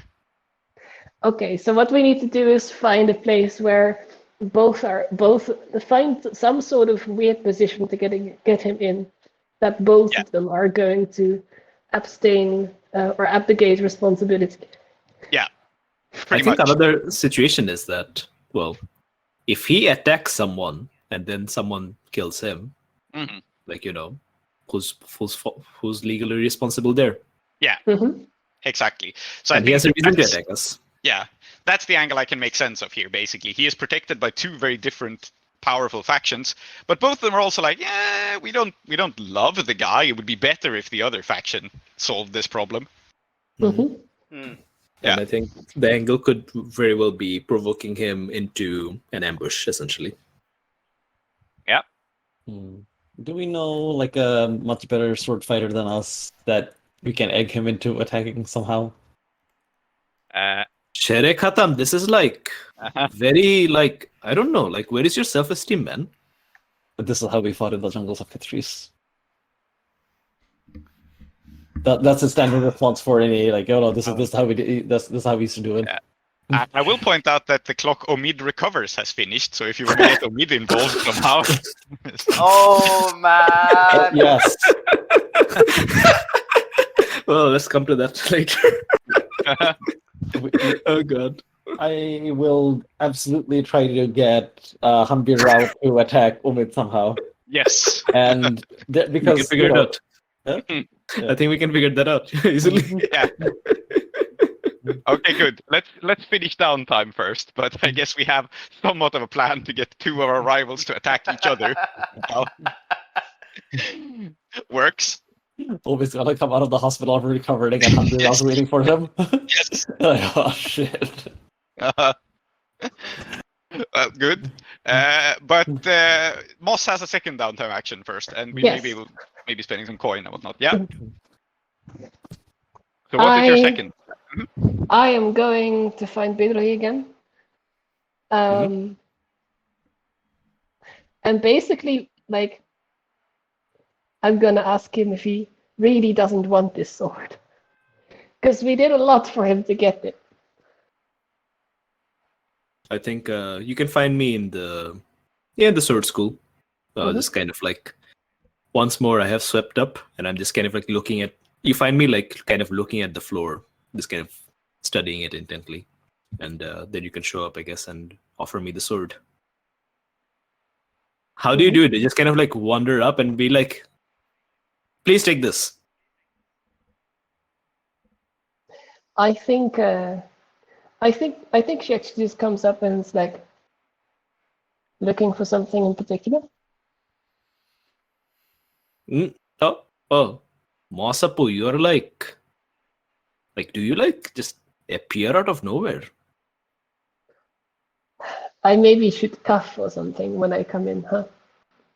Okay, so what we need to do is find a place where both find some sort of weird position to get him in, that both of them are going to abstain or abdicate responsibility. Yeah, I think another situation is that, well, if he attacks someone and then someone kills him, like, who's legally responsible there? Yeah, exactly. So and I think he has a reason to attack us. Yeah, that's the angle I can make sense of here, basically. He is protected by two very different powerful factions, but both of them are also like, we don't love the guy. It would be better if the other faction solved this problem. And I think the angle could very well be provoking him into an ambush, essentially. Yeah. Do we know like a much better sword fighter than us that we can egg him into attacking somehow? Shere Khatam, this is like very like, I don't know, like, where is your self-esteem, man? But this is how we fought in the jungles of Catrice. That's a standard response for any like, this is how we did, this is how we used to do it. Yeah. I will point out that the clock Omid recovers has finished, so if you want to get Omid involved somehow. Oh man! Yes. Well, let's come to that later. Oh god. I will absolutely try to get Hambirao to attack Umid somehow. Yes. And because we can figure it out. Huh? I think we can figure that out easily. Yeah. Okay, good. Let's finish downtime first, but I guess we have somewhat of a plan to get two of our rivals to attack each other. Works. Umid's gonna come out of the hospital recovered again. Hambirao's waiting for him. Yes. Oh shit. Good. But Moss has a second downtime action first, and we maybe spending some coin and whatnot. Yeah. So what is your second? I am going to find Bidrohi again. And basically, like, I'm gonna ask him if he really doesn't want this sword. Because we did a lot for him to get it. I think you can find me in the sword school. Just kind of like once more I have swept up and I'm just kind of like looking at you find me like kind of looking at the floor, just kind of studying it intently. And then you can show up, I guess, and offer me the sword. How do you do it? You just kind of like wander up and be like, please take this. I think she actually just comes up and is like looking for something in particular. Oh, Masapu, you're like, do you like just appear out of nowhere? I maybe should cuff or something when I come in, huh?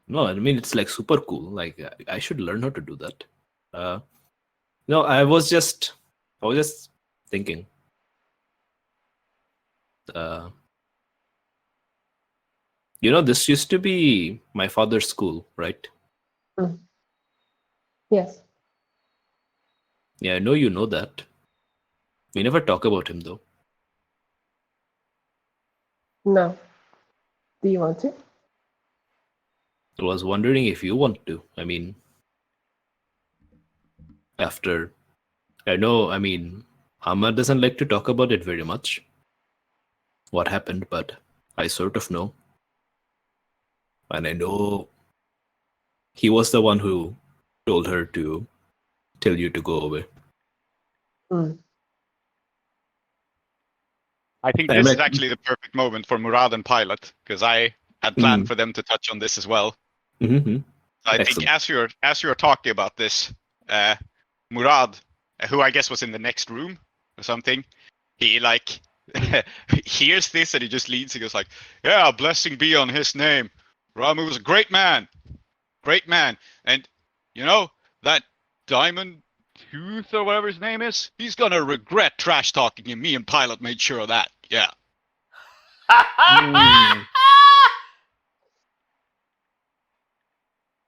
No, I mean it's like super cool. Like I should learn how to do that. No, I was just thinking. This used to be my father's school, right? Yes. Yeah, I know you know that. We never talk about him though. No. Do you want to? I was wondering if you want to. I mean, Hamad doesn't like to talk about it very much. What happened, but I sort of know. And I know he was the one who told her to tell you to go away. I think this is actually the perfect moment for Murad and Pilot, because I had planned for them to touch on this as well. Mm-hmm. I think as you're talking about this, Murad, who I guess was in the next room or something, he like hears this and he just leads. He goes like, "Yeah, blessing be on his name. Ramu was a great man, and that Diamond Tooth or whatever his name is, he's gonna regret trash talking him. Me and Pilot made sure of that. Yeah."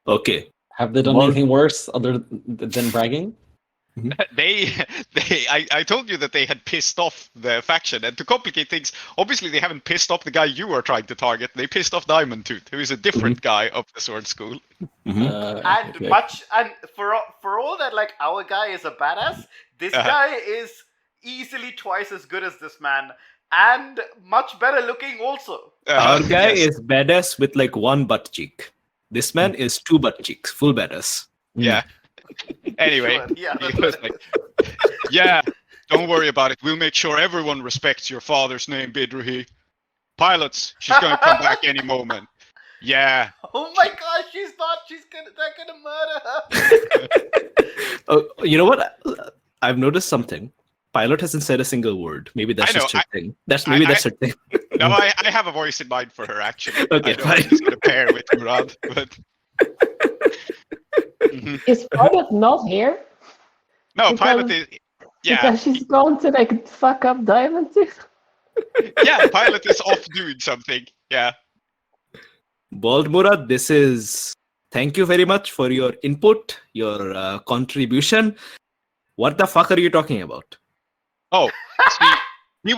Okay. Have they done anything worse other than bragging? I told you that they had pissed off the faction, and to complicate things, obviously they haven't pissed off the guy you were trying to target. They pissed off Diamond Tooth, who is a different guy of the sword school. And for all that, like, our guy is a badass, this guy is easily twice as good as this man, and much better looking also. Our guy is badass with like one butt cheek. This man is two butt cheeks, full badass. Yeah. Anyway, Yeah, he was like, "Yeah, don't worry about it. We'll make sure everyone respects your father's name, Bidrohi. Pilots, she's gonna come back any moment. Yeah." Oh my gosh, she's not. They're gonna murder her. Oh, you know what? I've noticed something. Pilot hasn't said a single word. Maybe that's just her thing. That's her thing. No, I have a voice in mind for her, actually. Okay, I know it's going to pair with Murad, but... Is Pilot not here? No, Pilot is... Yeah. Because she's going to like fuck up Diamond Tooth. Yeah, Pilot is off doing something. Yeah. Bald Murad, thank you very much for your input, your contribution. What the fuck are you talking about? Oh, see, he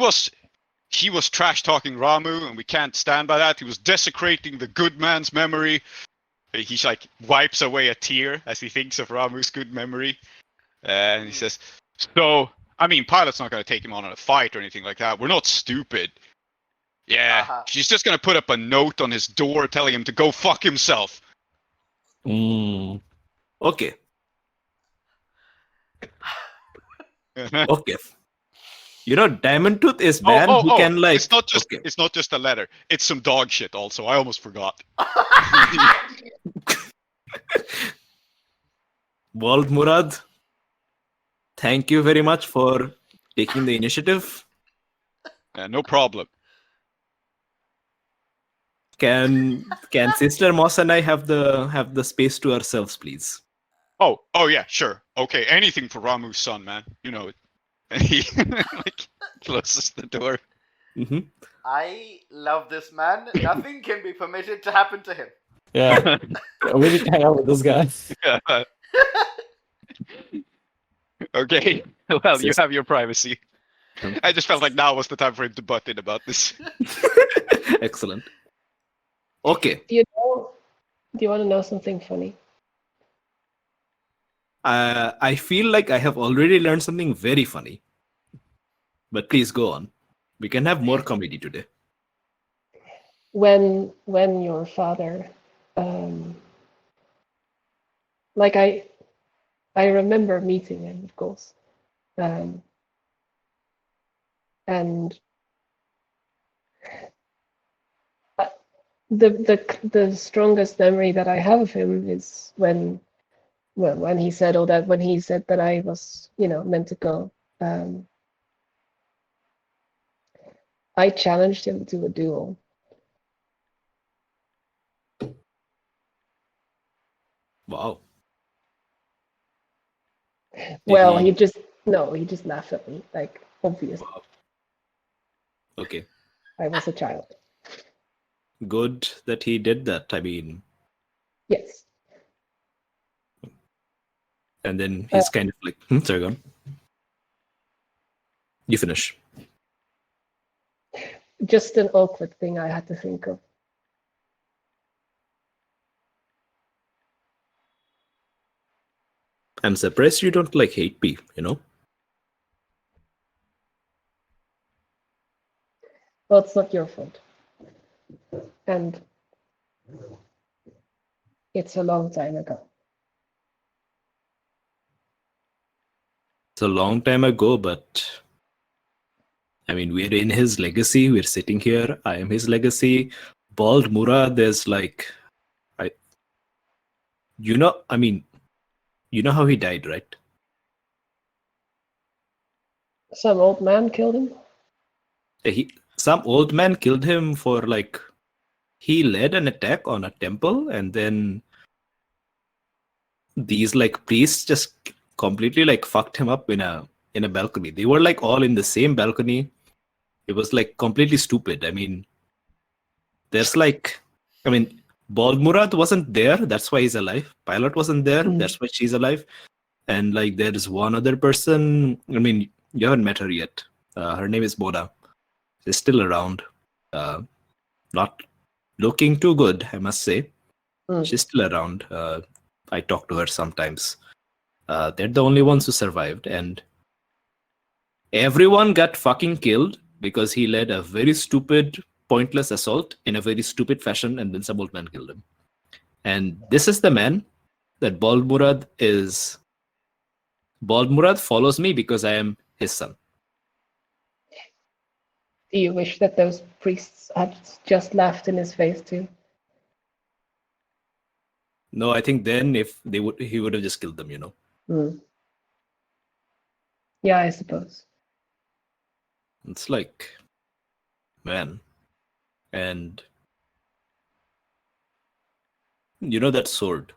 was trash talking Ramu, and we can't stand by that. He was desecrating the good man's memory. He like wipes away a tear as he thinks of Ramu's good memory, and he says, "So, I mean, Pilot's not going to take him on a fight or anything like that. We're not stupid. Yeah, she's just going to put up a note on his door telling him to go fuck himself." Okay. Okay. Diamond Tooth is man who can like. It's not just a letter. It's some dog shit. Also, I almost forgot. Bald Murad, thank you very much for taking the initiative. No problem. Can Sister Moss and I have the space to ourselves, please? Oh yeah, sure. Okay, anything for Ramu's son, man. You know it. And he like closes the door. I love this man. Nothing can be permitted to happen to him. Yeah. We need to hang out with this guy. Okay. Well, you Sis- have your privacy. I just felt like now was the time for him to butt in about this. Excellent. Okay. Do you want to know something funny? I feel like I have already learned something very funny. But please go on. We can have more comedy today. When your father, like I remember meeting him, of course, and the strongest memory that I have of him is when he said all that, when he said that I was, meant to go. I challenged him to a duel. Wow. Well, he- he just laughed at me, like, obviously. Wow. Okay. I was a child. Good that he did that. I mean, Yes. and then he's kind of like, sorry, go on. You finish. Just an awkward thing I had to think of. I'm surprised you don't like hate me, Well, it's not your fault. And it's a long time ago. It's a long time ago, but I mean, we're in his legacy. We're sitting here. I am his legacy. Bald Murad, there's like, I mean, you know how he died, right? Some old man killed him? Some old man killed him for like, he led an attack on a temple, and then these like priests just completely like fucked him up in a balcony. They were like all in the same balcony. It was like completely stupid. I mean, there's like, Bald Murad wasn't there. That's why he's alive. Pilot wasn't there. That's why she's alive. And like, there's one other person. I mean, you haven't met her yet. Her name is Boda. She's still around. Not looking too good, I must say. She's still around. I talk to her sometimes. They're the only ones who survived, and everyone got fucking killed because he led a very stupid, pointless assault in a very stupid fashion, and then some old man killed him. And this is the man that Bald Murad is. Bald Murad follows me because I am his son. Do you wish that those priests had just laughed in his face too? No, I think then if they would, he would have just killed them, Yeah, I suppose. It's like, man. And that sword.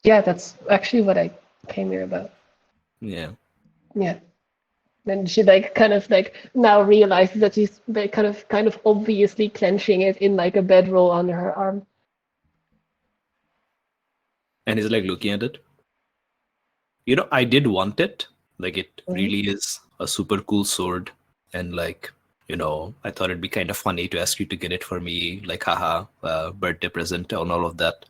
Yeah, that's actually what I came here about. Yeah. Yeah. And she like kind of like now realizes that she's like kind of obviously clenching it in like a bedroll on her arm. And he's like looking at it. I did want it. Like, it really is a super cool sword. And like, I thought it'd be kind of funny to ask you to get it for me, like, haha, birthday present and all of that.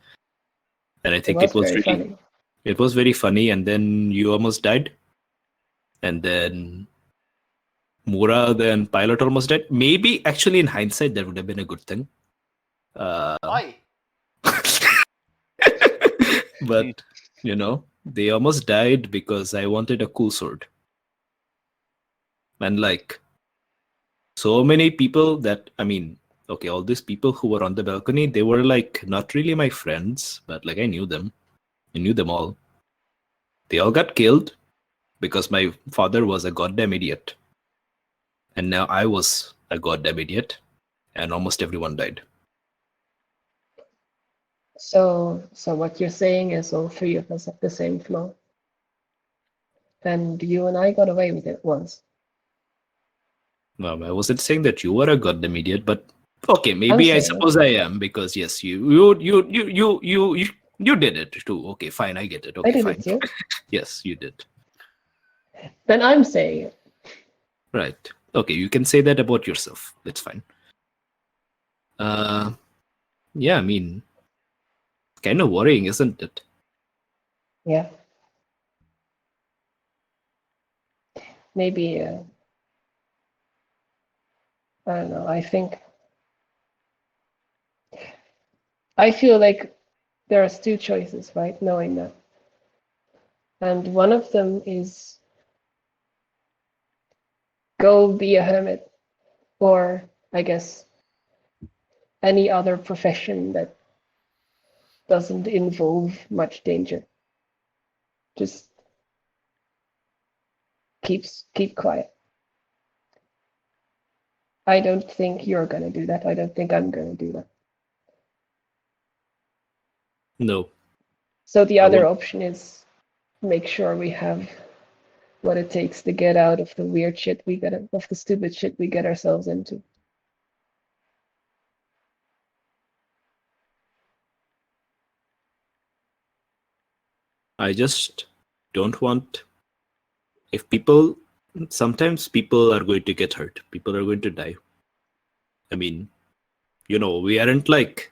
And I think it was really funny. It was very funny. And then you almost died. And then Murad and Pilot almost died. Maybe actually in hindsight, that would have been a good thing. Why? But, they almost died because I wanted a cool sword. And like, so many people that, all these people who were on the balcony, they were like not really my friends, but like I knew them. I knew them all. They all got killed because my father was a goddamn idiot. And now I was a goddamn idiot, and almost everyone died. So what you're saying is all three of us have the same flaw. And you and I got away with it once. No, I wasn't saying that you were a goddamn idiot, but Okay, maybe I saying. suppose I am, because yes, you did it too. Okay, fine, I get it. I Okay, did fine. it too. Yes, you did. Then I'm saying it. Right. Okay, you can say that about yourself. That's fine. Yeah, I mean, kind of worrying, isn't it? Yeah. Maybe, I don't know, I feel like there's two choices, right? Knowing that. And one of them is go be a hermit, or I guess any other profession that doesn't involve much danger. Just keep quiet. I don't think you're gonna do that. I don't think I'm gonna do that. No. So the I other won't. option is make sure we have what it takes to get out of the weird shit of the stupid shit we get ourselves into. I just don't want. Sometimes people are going to get hurt. People are going to die. I mean, we aren't like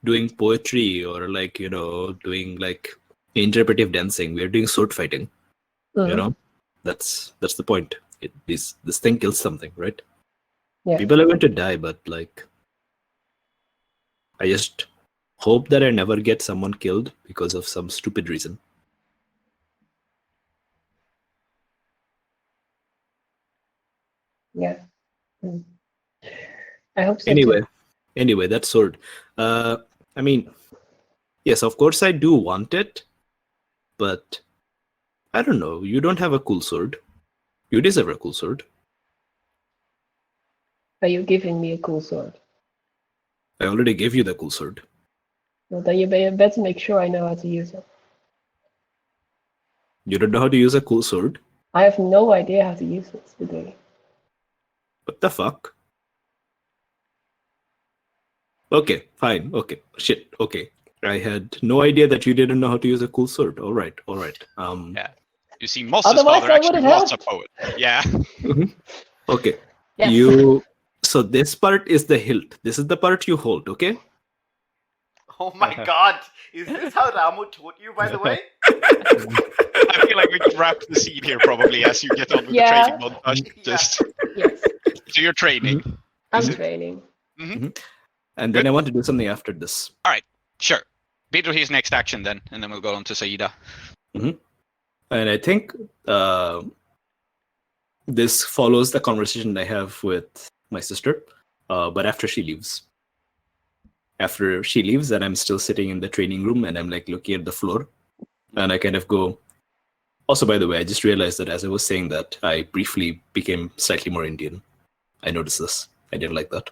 doing poetry or doing like interpretive dancing. We are doing sword fighting. Mhm. That's the point. This thing kills something, right? Yeah. People are going to die, but I just hope that I never get someone killed because of some stupid reason. Yeah. Mm. I hope so Anyway, too. that sword. I mean, yes, of course I do want it, but I don't know. You don't have a cool sword. You deserve a cool sword. Are you giving me a cool sword? I already gave you the cool sword. Well, then you better make sure I know how to use it. You don't know how to use a cool sword? I have no idea how to use it today. What the fuck? Okay, fine. Okay, shit. Okay, I had no idea that you didn't know how to use a cool sword. All right. Yeah. You see, Moss's Otherwise, father I actually would've was a helped. poet. Yeah. Okay. Yes. So this part is the hilt. This is the part you hold. Okay. Oh my god! Is this how Ramu taught you, by the way? I feel like we can wrap the scene here probably as you get on with Yeah. the training montage. Yeah. Just Yes. so you're training. I'm Is it- training. Mhm. And Good. then I want to do something after this. All right, sure. Bidrohi's next action then, and then we'll go on to Saeeda. And I think this follows the conversation I have with my sister, but after she leaves. After she leaves, and I'm still sitting in the training room, and I'm like looking at the floor, and I kind of go. Also, by the way, I just realized that as I was saying that, I briefly became slightly more Indian. I noticed this. I didn't like that.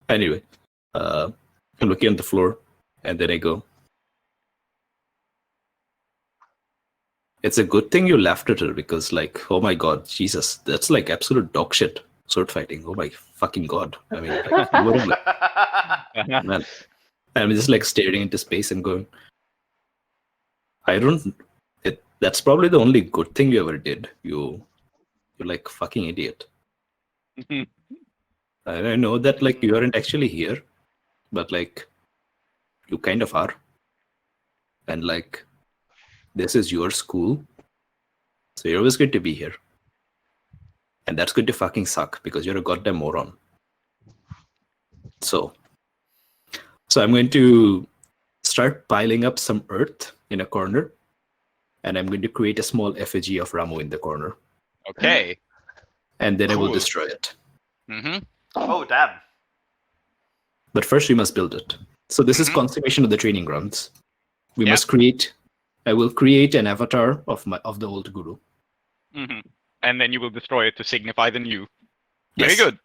Anyway, I'm looking at the floor, and then I go, it's a good thing you laughed at her because, like, oh my god, Jesus, that's like absolute dog shit. Sword fighting. Oh my fucking god. I mean, like, you would have, like, man. I'm just like staring into space and going, I don't. That's probably the only good thing you ever did. You're like fucking idiot. And I know that like you aren't actually here, but like you kind of are. And like this is your school, so you're always going to be here. And that's going to fucking suck because you're a goddamn moron. So I'm going to start piling up some earth in a corner, and I'm going to create a small effigy of Ramu in the corner. Okay. And then I will Cool. destroy it. Mm-hmm. Oh damn! But first we must build it. So this is consummation of the training grounds. We must create. I will create an avatar of the old guru. Mm-hmm. And then you will destroy it to signify the new. Yes. Very good.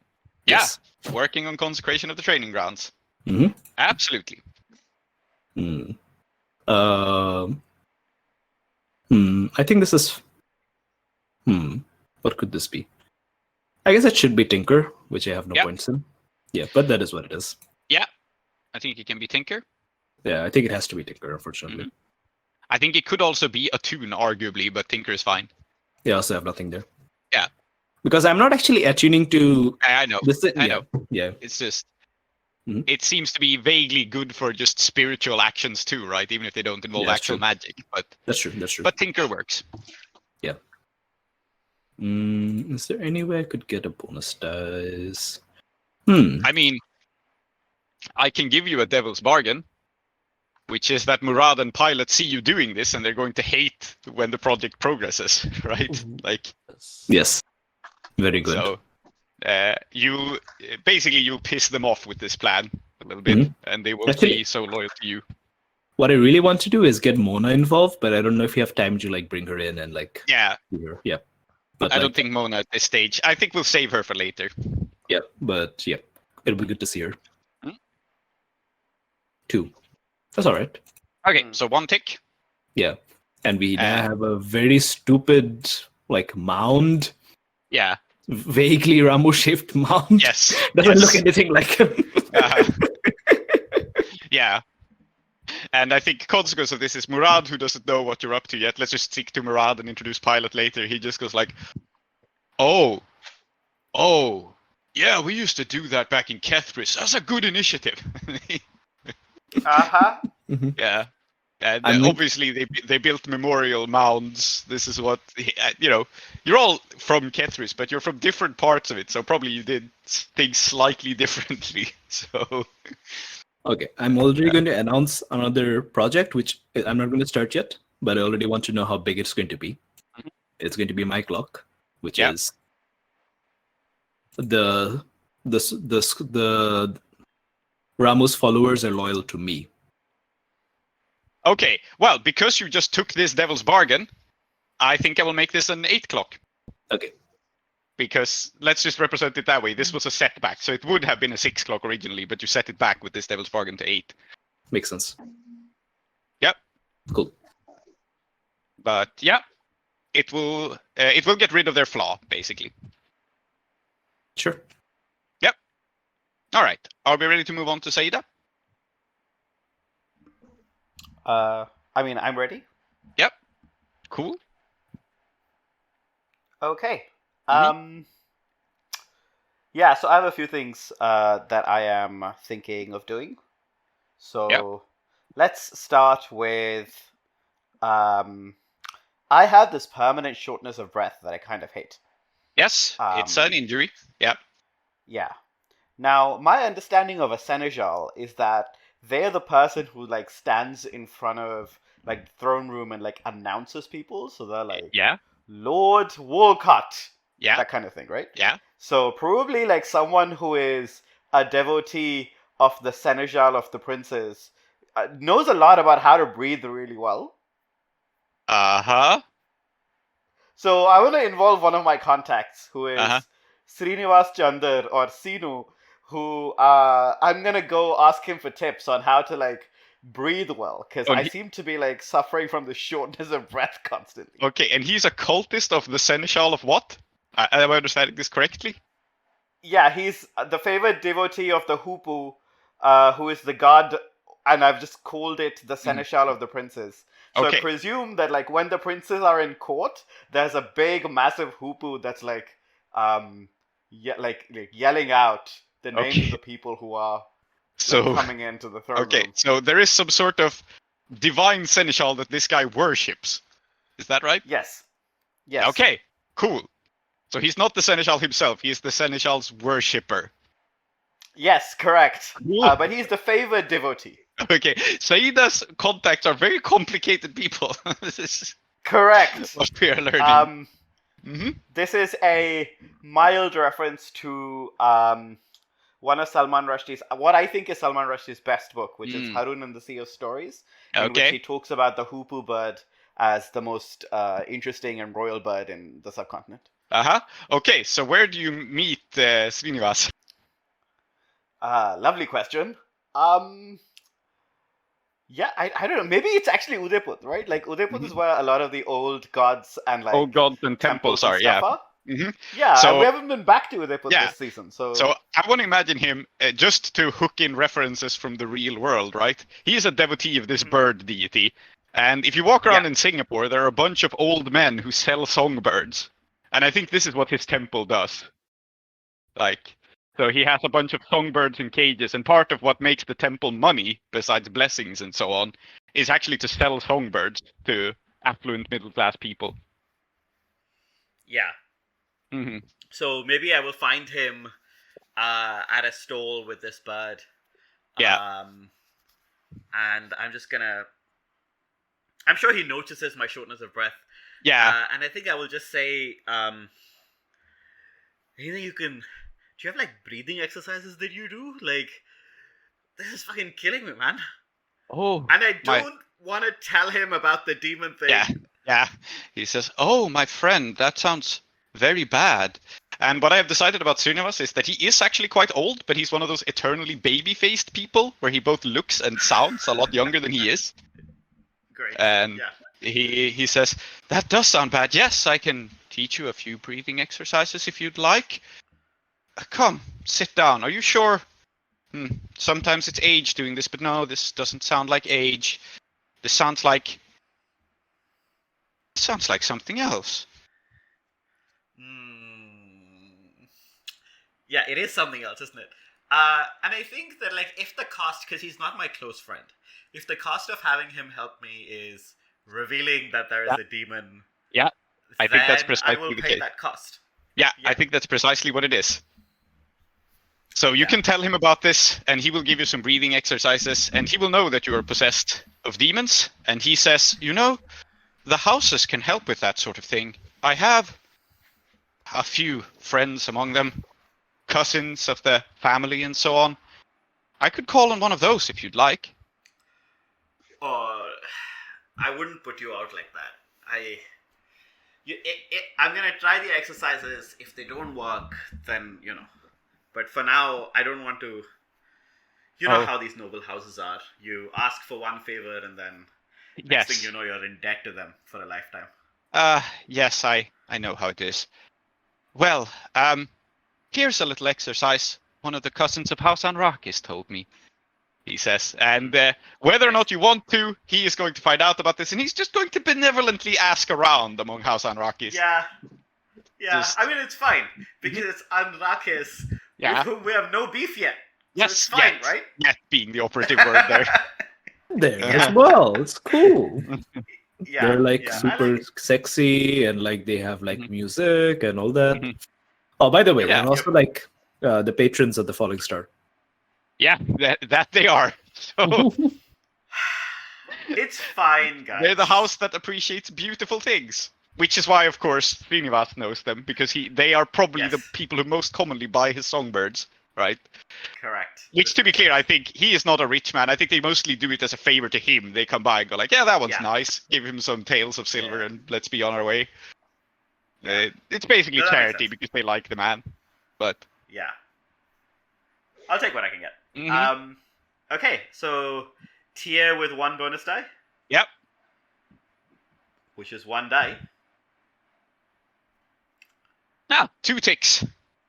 Yeah. Yes. Working on consecration of the training grounds. Mm-hmm. Absolutely. I think this is. What could this be? I guess it should be Tinker, which I have no Yep. points in. Yeah, but that is what it is. Yeah, I think it can be Tinker. Yeah, I think it has to be Tinker, unfortunately. Mhm. I think it could also be Attune, arguably, but Tinker is fine. Yeah, I also have nothing there. Yeah. Because I'm not actually attuning to I know. this. I know. Yeah. It's just, Mhm. it seems to be vaguely good for just spiritual actions too, right? Even if they don't involve Yeah, that's actual true. magic. But That's true. That's true. but Tinker works. Is there any way I could get a bonus dice? I mean, I can give you a devil's bargain, which is that Murad and Pilot see you doing this, and they're going to hate when the project progresses, right? Like, Yes. Very good. so you piss them off with this plan a little bit, and they won't Actually- be so loyal to you. What I really want to do is get Mona involved, but I don't know if you have time to like bring her in and like Yeah, do her. Yeah. But I like, don't think Mona at this stage. I think we'll save her for later. Yeah, but yeah, it'll be good to see her. Hmm? 2. That's all right. Okay, so 1 tick. Yeah, and we now have a very stupid like mound, Yeah. vaguely Ramu-shaped mound. Yes. Doesn't yes. look anything like him. Yeah. And I think consequence of this is Murad, who doesn't know what you're up to yet. Let's just stick to Murad and introduce Pilot later. He just goes like, oh, yeah, we used to do that back in Kethris. That's a good initiative. Yeah. And I mean- obviously they built memorial mounds. This is what, you're all from Kethris, but you're from different parts of it. So probably you did things slightly differently. So... Okay, I'm already going to announce another project, which I'm not going to start yet, but I already want to know how big it's going to be. Mhm. It's going to be my clock, which Yeah. is the Ramos followers are loyal to me. Okay, well, because you just took this devil's bargain, I think I will make this an 8 clock. Okay, Because let's just represent it that way. This was a setback, so it would have been a 6 clock originally, but you set it back with this devil's bargain to 8. makes sense. Yep. Cool. But yeah, it will get rid of their flaw, basically. Sure. All right, are we ready to move on to Saeeda? I mean, I'm ready. Cool. Okay. Mhm. Yeah, so I have a few things that I am thinking of doing. So let's start with I have this permanent shortness of breath that I kind of hate. Yes, it's an injury. Yeah. Yeah. Now, my understanding of a seneschal is that they're the person who like stands in front of like the throne room and like announces people. So they're like Yeah. Lord Wolcott, Yeah. that kind of thing, right? Yeah. So probably like someone who is a devotee of the seneschal of the princes knows a lot about how to breathe really well. Uh-huh. So I want to involve one of my contacts who is Uh-huh. Srinivas Chandar or Sinu, who I'm gonna go ask him for tips on how to like breathe well, because Oh, I he- seem to be like suffering from the shortness of breath constantly. Okay, and he's a cultist of the Seneschal of what? Am I understanding this correctly? Yeah, he's the favored devotee of the Hupu, who is the god, and I've just called it the Seneschal of the princes. So Okay. I presume that like when the princes are in court, there's a big, massive Hupu that's like, like yelling out the names Okay. of the people who are So, coming into the throne okay, room. so there is some sort of divine Seneschal that this guy worships. Is that right? Yes. Yes. Okay, cool. So he's not the Seneschal himself, he's the Seneschal's worshipper. Yes, correct. Cool. But he's the favored devotee. Okay, Saeeda's contacts are very complicated people. This is Correct. what we are learning. Mhm. This is a mild reference to one of Salman Rushdie's, what I think is Salman Rushdie's best book, which is Harun and the Sea of Stories, in which Okay. he talks about the Hupu bird as the most interesting and royal bird in the subcontinent. Uh-huh. Okay, so where do you meet Srinivas? Lovely question. Yeah, I don't know. Maybe it's actually Udaipur, right? Like Udaipur is where a lot of the old gods and like Oh, gods and temples and are, stuff yeah. are. Yeah, So- we haven't been back to it Yeah. this season, so... So I want to imagine him, just to hook in references from the real world, right? He is a devotee of this bird deity. And if you walk around in Singapore, there are a bunch of old men who sell songbirds. And I think this is what his temple does. Like, so he has a bunch of songbirds in cages, and part of what makes the temple money, besides blessings and so on, is actually to sell songbirds to affluent middle-class people. Yeah. hmm So maybe I will find him at a stall with this bird. Yeah. And I'm just gonna... I'm sure he notices my shortness of breath. Yeah. And I think I will just say, anything you can... Do you have, like, breathing exercises that you do? Like, this is fucking killing me, man. Oh. And I don't want to tell him about the demon thing. Yeah. He says, "Oh, my friend, that sounds very bad." And what I have decided about Srinivas is that he is actually quite old, but he's one of those eternally baby-faced people where he both looks and sounds a lot younger than he is. Great. And he says, "That does sound bad. Yes, I can teach you a few breathing exercises if you'd like. Come, sit down. Are you sure? Sometimes it's age doing this, but no, this doesn't sound like age. This sounds like something else." Yeah, it is something else, isn't it? And I think that, like, if the cost, because he's not my close friend, if the cost of having him help me is revealing that there is a demon, I think that's then precisely I will the pay case. that cost. Yeah, I think that's precisely what it is. So you can tell him about this, and he will give you some breathing exercises, and he will know that you are possessed of demons. And he says, the houses can help with that sort of thing. I have a few friends among them, cousins of the family and so on. I could call on one of those if you'd like. I wouldn't put you out like that. I'm going to try the exercises. If they don't work, then, But for now, I don't want to... You know how these noble houses are. You ask for one favor and then next thing you know, you're in debt to them for a lifetime. Yes, I know how it is. Well, here's a little exercise one of the cousins of House Anrakis told me, he says. And whether or not you want to, he is going to find out about this, and he's just going to benevolently ask around among House Anrakis. Yeah. I mean, it's fine, because it's Anrakis, with whom we have no beef yet. So it's fine, right? Yet being the operative word there. There as well. It's cool. They're like super like sexy, and like they have like music and all that. Oh, by the way, and also like the patrons of the Falling Star. Yeah, that they are. So it's fine, guys. They're the house that appreciates beautiful things. Which is why, of course, Srinivas knows them, because they are probably the people who most commonly buy his songbirds, right? Correct. Which, to be clear, I think he is not a rich man. I think they mostly do it as a favor to him. They come by and go like, yeah, that one's nice. Give him some tails of silver and let's be on our way. It's basically charity because they like the man. But yeah. I'll take what I can get. Okay, so tier with one bonus die? Yep. Which is one die. 2 ticks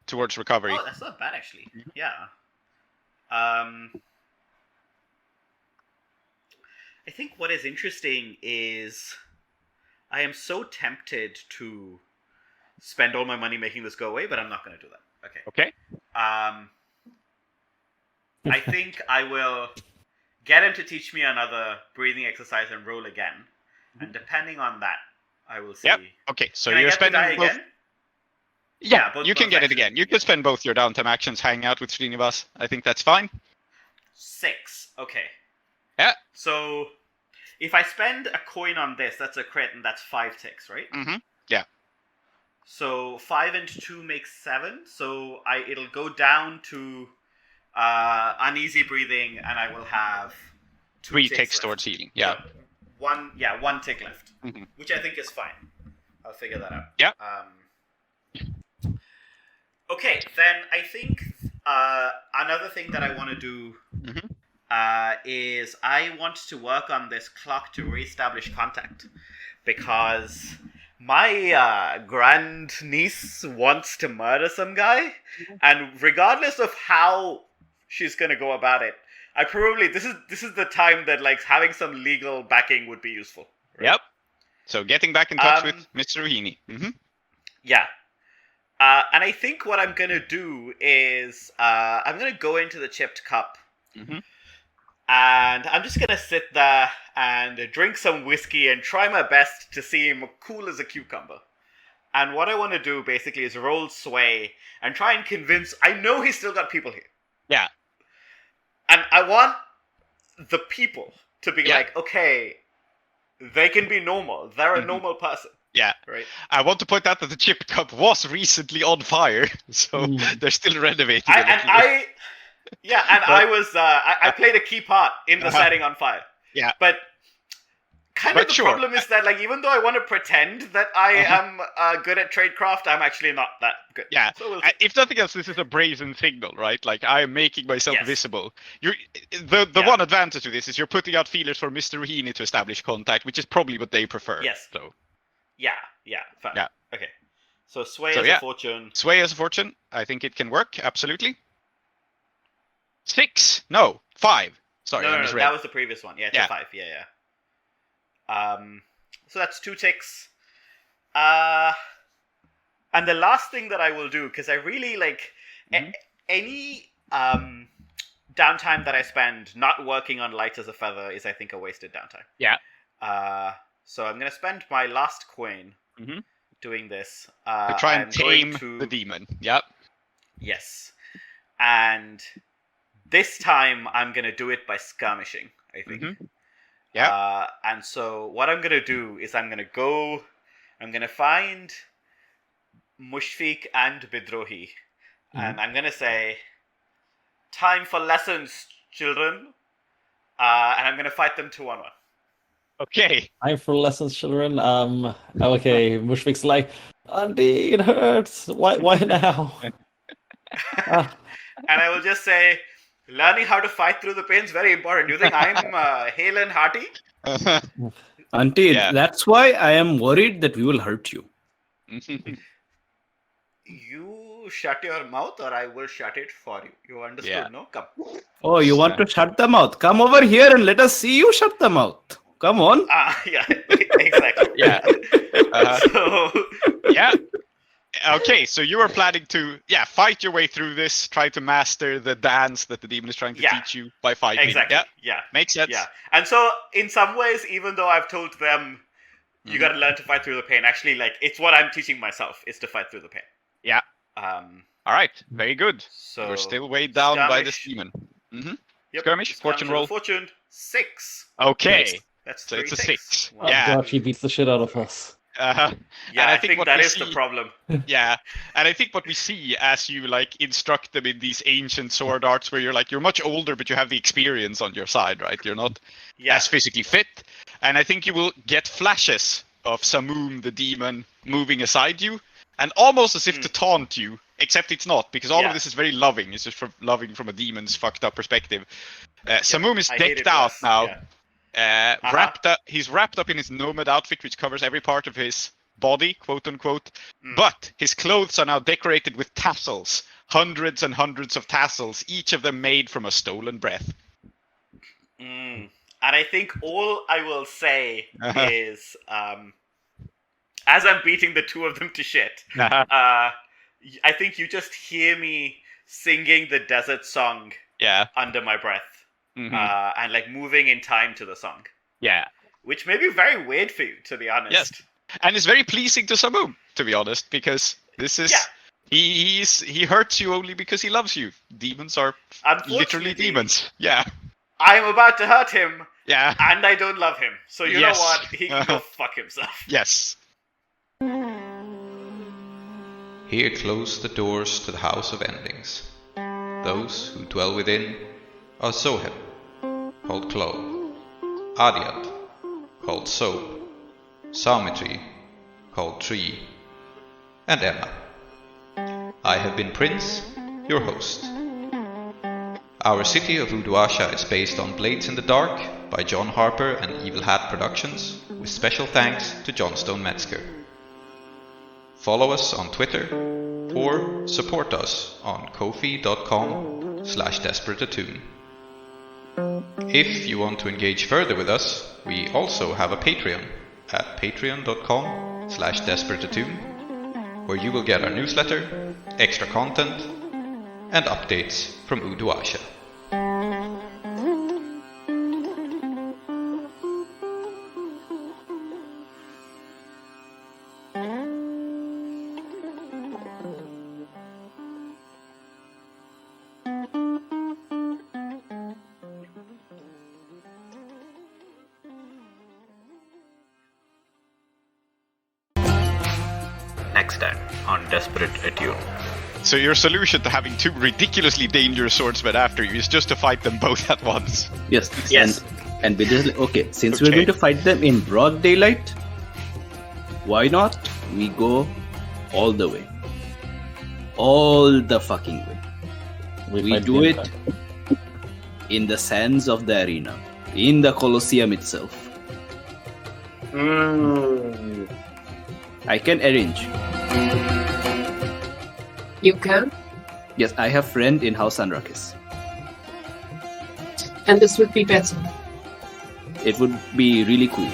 towards recovery. Oh, that's not bad, actually. Yeah. I think what is interesting is I am so tempted to spend all my money making this go away, but I'm not going to do that. Okay. I think I will get him to teach me another breathing exercise and roll again. And depending on that, I will see. Yep. Okay, so Can you're I get the spending die both... again? Yeah, both you can get it actions. again. You could spend both your downtime actions hanging out with Srinivas. I think that's fine. 6. Okay. Yeah. So if I spend a coin on this, that's a crit, and that's 5 ticks, right? Yeah. So 5 and 2 makes 7. So it'll go down to uneasy breathing, and I will have 3 ticks towards healing. Yeah. So one tick left, which I think is fine. I'll figure that out. Yeah. Okay, then I think another thing that I want to do is I want to work on this clock to reestablish contact, because my grand niece wants to murder some guy, and regardless of how she's gonna go about it, I probably this is the time that like having some legal backing would be useful. Right? Yep. So getting back in touch with Mr. Rohini. Yeah. And I think what I'm gonna do is I'm gonna go into the chipped cup, and I'm just gonna sit there and drink some whiskey and try my best to seem cool as a cucumber. And what I want to do basically is roll sway and try and convince. I know he's still got people here. Yeah. And I want the people to be Yeah. like, okay, they can be normal. They're a normal person. Yeah. Right. I want to point out that the chip cup was recently on fire, so they're still renovating it. I played a key part in the setting on fire. Yeah. But the problem is that, like, even though I want to pretend that I am good at tradecraft, I'm actually not that good. Yeah. So we'll If nothing else, this is a brazen signal, right? Like, I am making myself Yes. visible. The one advantage to this is you're putting out feelers for Mr. Rohini to establish contact, which is probably what they prefer. Yes. So Yeah, fine. Yeah. Okay. So sway So, as yeah. a fortune. sway as a fortune. I think it can work, absolutely. 6. No, 5. Sorry, I No, misread. that was the previous one. Yeah, it's Yeah. a 5. Yeah. So that's 2 ticks. And the last thing that I will do, because I really like any downtime that I spend not working on light as a feather is, I think, a wasted downtime. Yeah. So I'm gonna spend my last coin doing this. To try and I'm going tame the demon. Yep. Yes. And this time I'm going to do it by skirmishing, I think. Yeah. And so what I'm going to do is I'm going to find Mushfiq and Bidrohi. And I'm going to say, time for lessons, children. And I'm going to fight them 2-on-1. Okay. Time for lessons, children. Okay, Mushfiq's like, Auntie, it hurts. Why now? And I will just say, learning how to fight through the pain is very important. You think I'm hale and hearty? Auntie, Yeah. that's why I am worried that we will hurt you. You shut your mouth or I will shut it for you. You understood, Yeah. no? Come. Oh, you want to shut the mouth? Come over here and let us see you shut the mouth. Come on. Yeah, exactly. Yeah. So, Yeah. Okay, so you are planning to fight your way through this, try to master the dance that the demon is trying to teach you by fighting. exactly. Yeah. Yeah. Makes sense. Yeah. And so, in some ways, even though I've told them, you got to learn to fight through the pain, actually, like, it's what I'm teaching myself, is to fight through the pain. Yeah. All right. Very good. So You're still weighed down by this skirmish. demon. Yep. Skirmish, fortune roll. Fortune 6. Okay. That's So 3 it's a ticks. 6. Wow. Oh Yeah. God, she beats the shit out of us. Uh-huh. Yeah, And I think what that we is the see- problem. Yeah, and I think what we see as you like instruct them in these ancient sword arts, where you're much older, but you have the experience on your side, right? You're not Yeah. as physically fit, and I think you will get flashes of Samoom the demon moving aside you, and almost as if to taunt you, except it's not, because all Yeah. of this is very loving. It's just loving from a demon's fucked up perspective. Samoom is I hate decked it out less, now. yeah. Wrapped up. He's wrapped up in his nomad outfit, which covers every part of his body, quote unquote. But his clothes are now decorated with tassels, hundreds and hundreds of tassels, each of them made from a stolen breath. And I think all I will say is, as I'm beating the two of them to shit, I think you just hear me singing the desert song Yeah. under my breath, Mhm. and like moving in time to the song, Yeah. which may be very weird for you, to be honest. Yes. And it's very pleasing to Samoom, to be honest, because this is he hurts you only because he loves you. Demons are literally Unfortunately, demons. Yeah. I'm about to hurt him, Yeah. and I don't love him. So you Yes. know what? He can go fuck himself. Yes. Here close the doors to the house of endings. Those who dwell within are Zoheb, called Klow, Aadiyat, called Soap, Soumithri, called Tree, and Emma. I have been Prince, your host. Our city of Uduasha is based on Blades in the Dark by John Harper and Evil Hat Productions, with special thanks to Johnstone Metzger. Follow us on Twitter or support us on kofi.com/desperateattune. If you want to engage further with us, we also have a Patreon at patreon.com/desperateattune, where you will get our newsletter, extra content, and updates from Uduasha. Next time on Desperate Attune. So your solution to having two ridiculously dangerous swordsmen after you is just to fight them both at once. Yes. Yes. And we just since we're going to fight them in broad daylight, why not we go all the way, all the fucking way. We fight do the it in the sands of the arena, in the Colosseum itself. I can arrange. You can? Yes, I have friend in House Anrakis. And this would be better. It would be really cool.